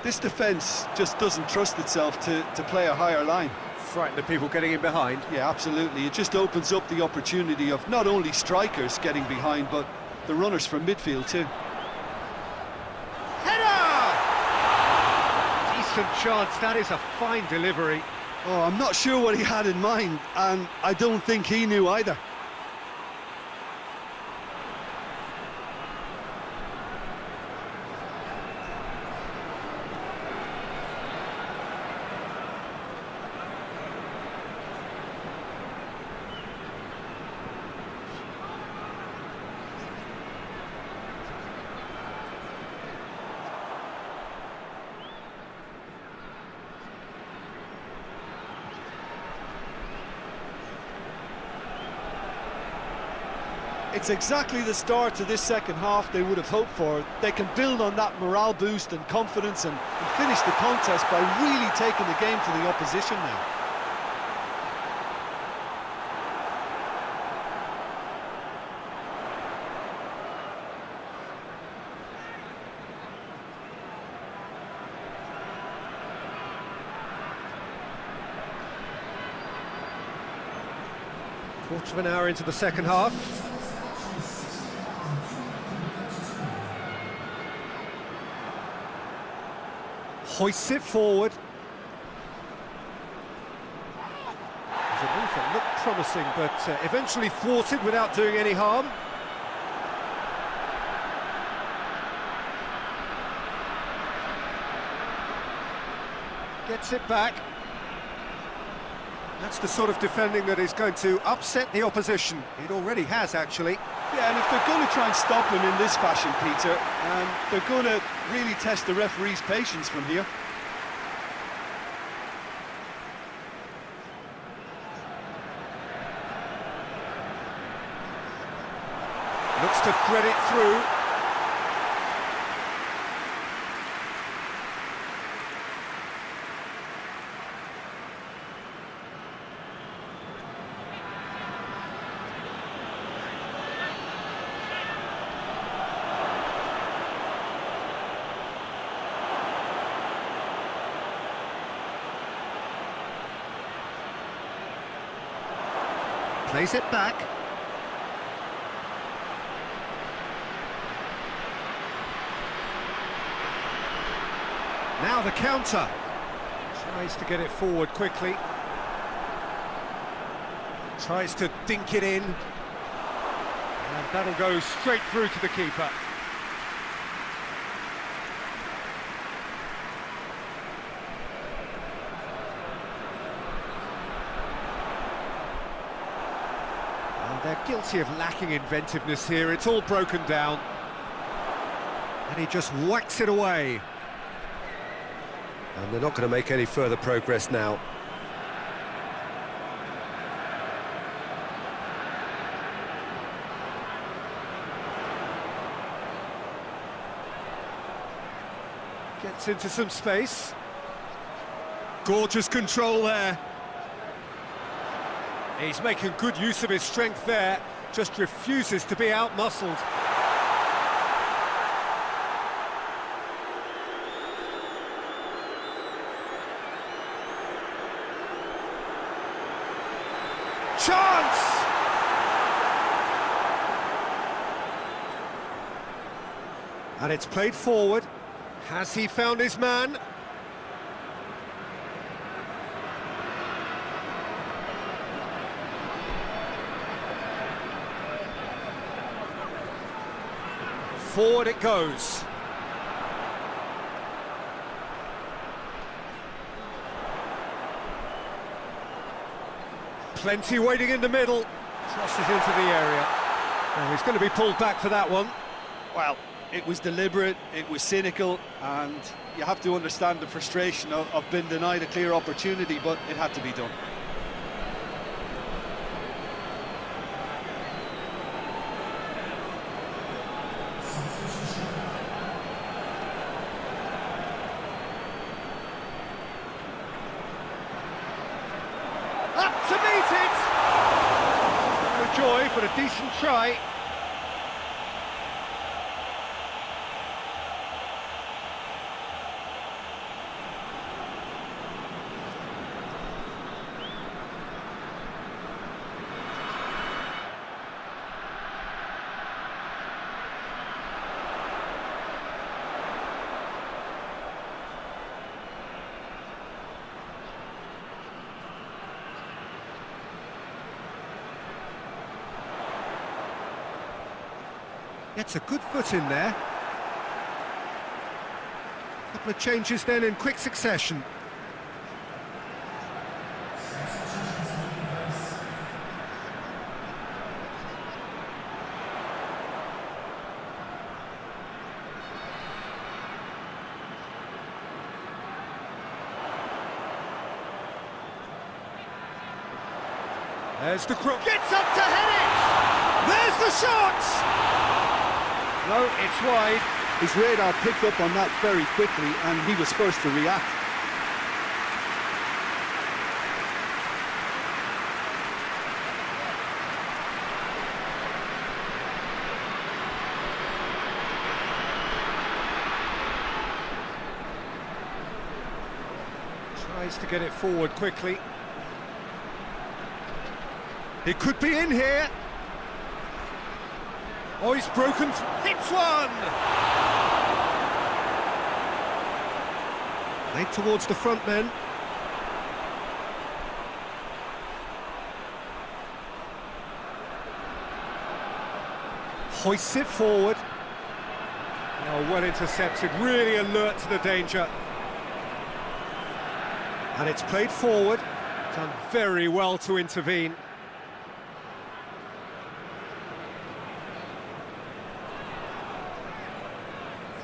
This defence just doesn't trust itself to play a higher line. Frighten the people getting in behind. Yeah, absolutely. It just opens up the opportunity of not only strikers getting behind, but the runners from midfield too. Chance, that is a fine delivery. Oh, I'm not sure what he had in mind, and I don't think he knew either. It's exactly the start to this second half they would have hoped for. They can build on that morale boost and confidence and finish the contest by really taking the game to the opposition now. Quarter of an hour into the second half. Hoists it forward. There's a move that looked promising, but eventually thwarted without doing any harm. Gets it back. That's the sort of defending that is going to upset the opposition. It already has, actually. Yeah, and if they're going to try and stop him in this fashion, Peter, they're going to really test the referee's patience from here. Looks to thread it through. Plays it back. Now the counter. Tries to get it forward quickly. Tries to dink it in. And that'll go straight through to the keeper. They're guilty of lacking inventiveness here. It's all broken down. And he just whacks it away. And they're not going to make any further progress now. Gets into some space. Gorgeous control there. He's making good use of his strength there, just refuses to be out-muscled. Chance! And it's played forward. Has he found his man? Forward it goes. Plenty waiting in the middle. Crosses into the area. And he's going to be pulled back for that one. Well, it was deliberate, it was cynical, and you have to understand the frustration of being denied a clear opportunity, but it had to be done. Up to meet it! No joy, but a decent try. Gets a good foot in there. Couple of changes then in quick succession. There's the cross. Gets up to head it! There's the shot! No, it's wide. His radar picked up on that very quickly, and he was first to react. Tries to get it forward quickly. It could be in here. Oh, he's broken. Hits one! Played towards the front men. Hoists it forward. Oh, well intercepted, really alert to the danger. And it's played forward. Done very well to intervene.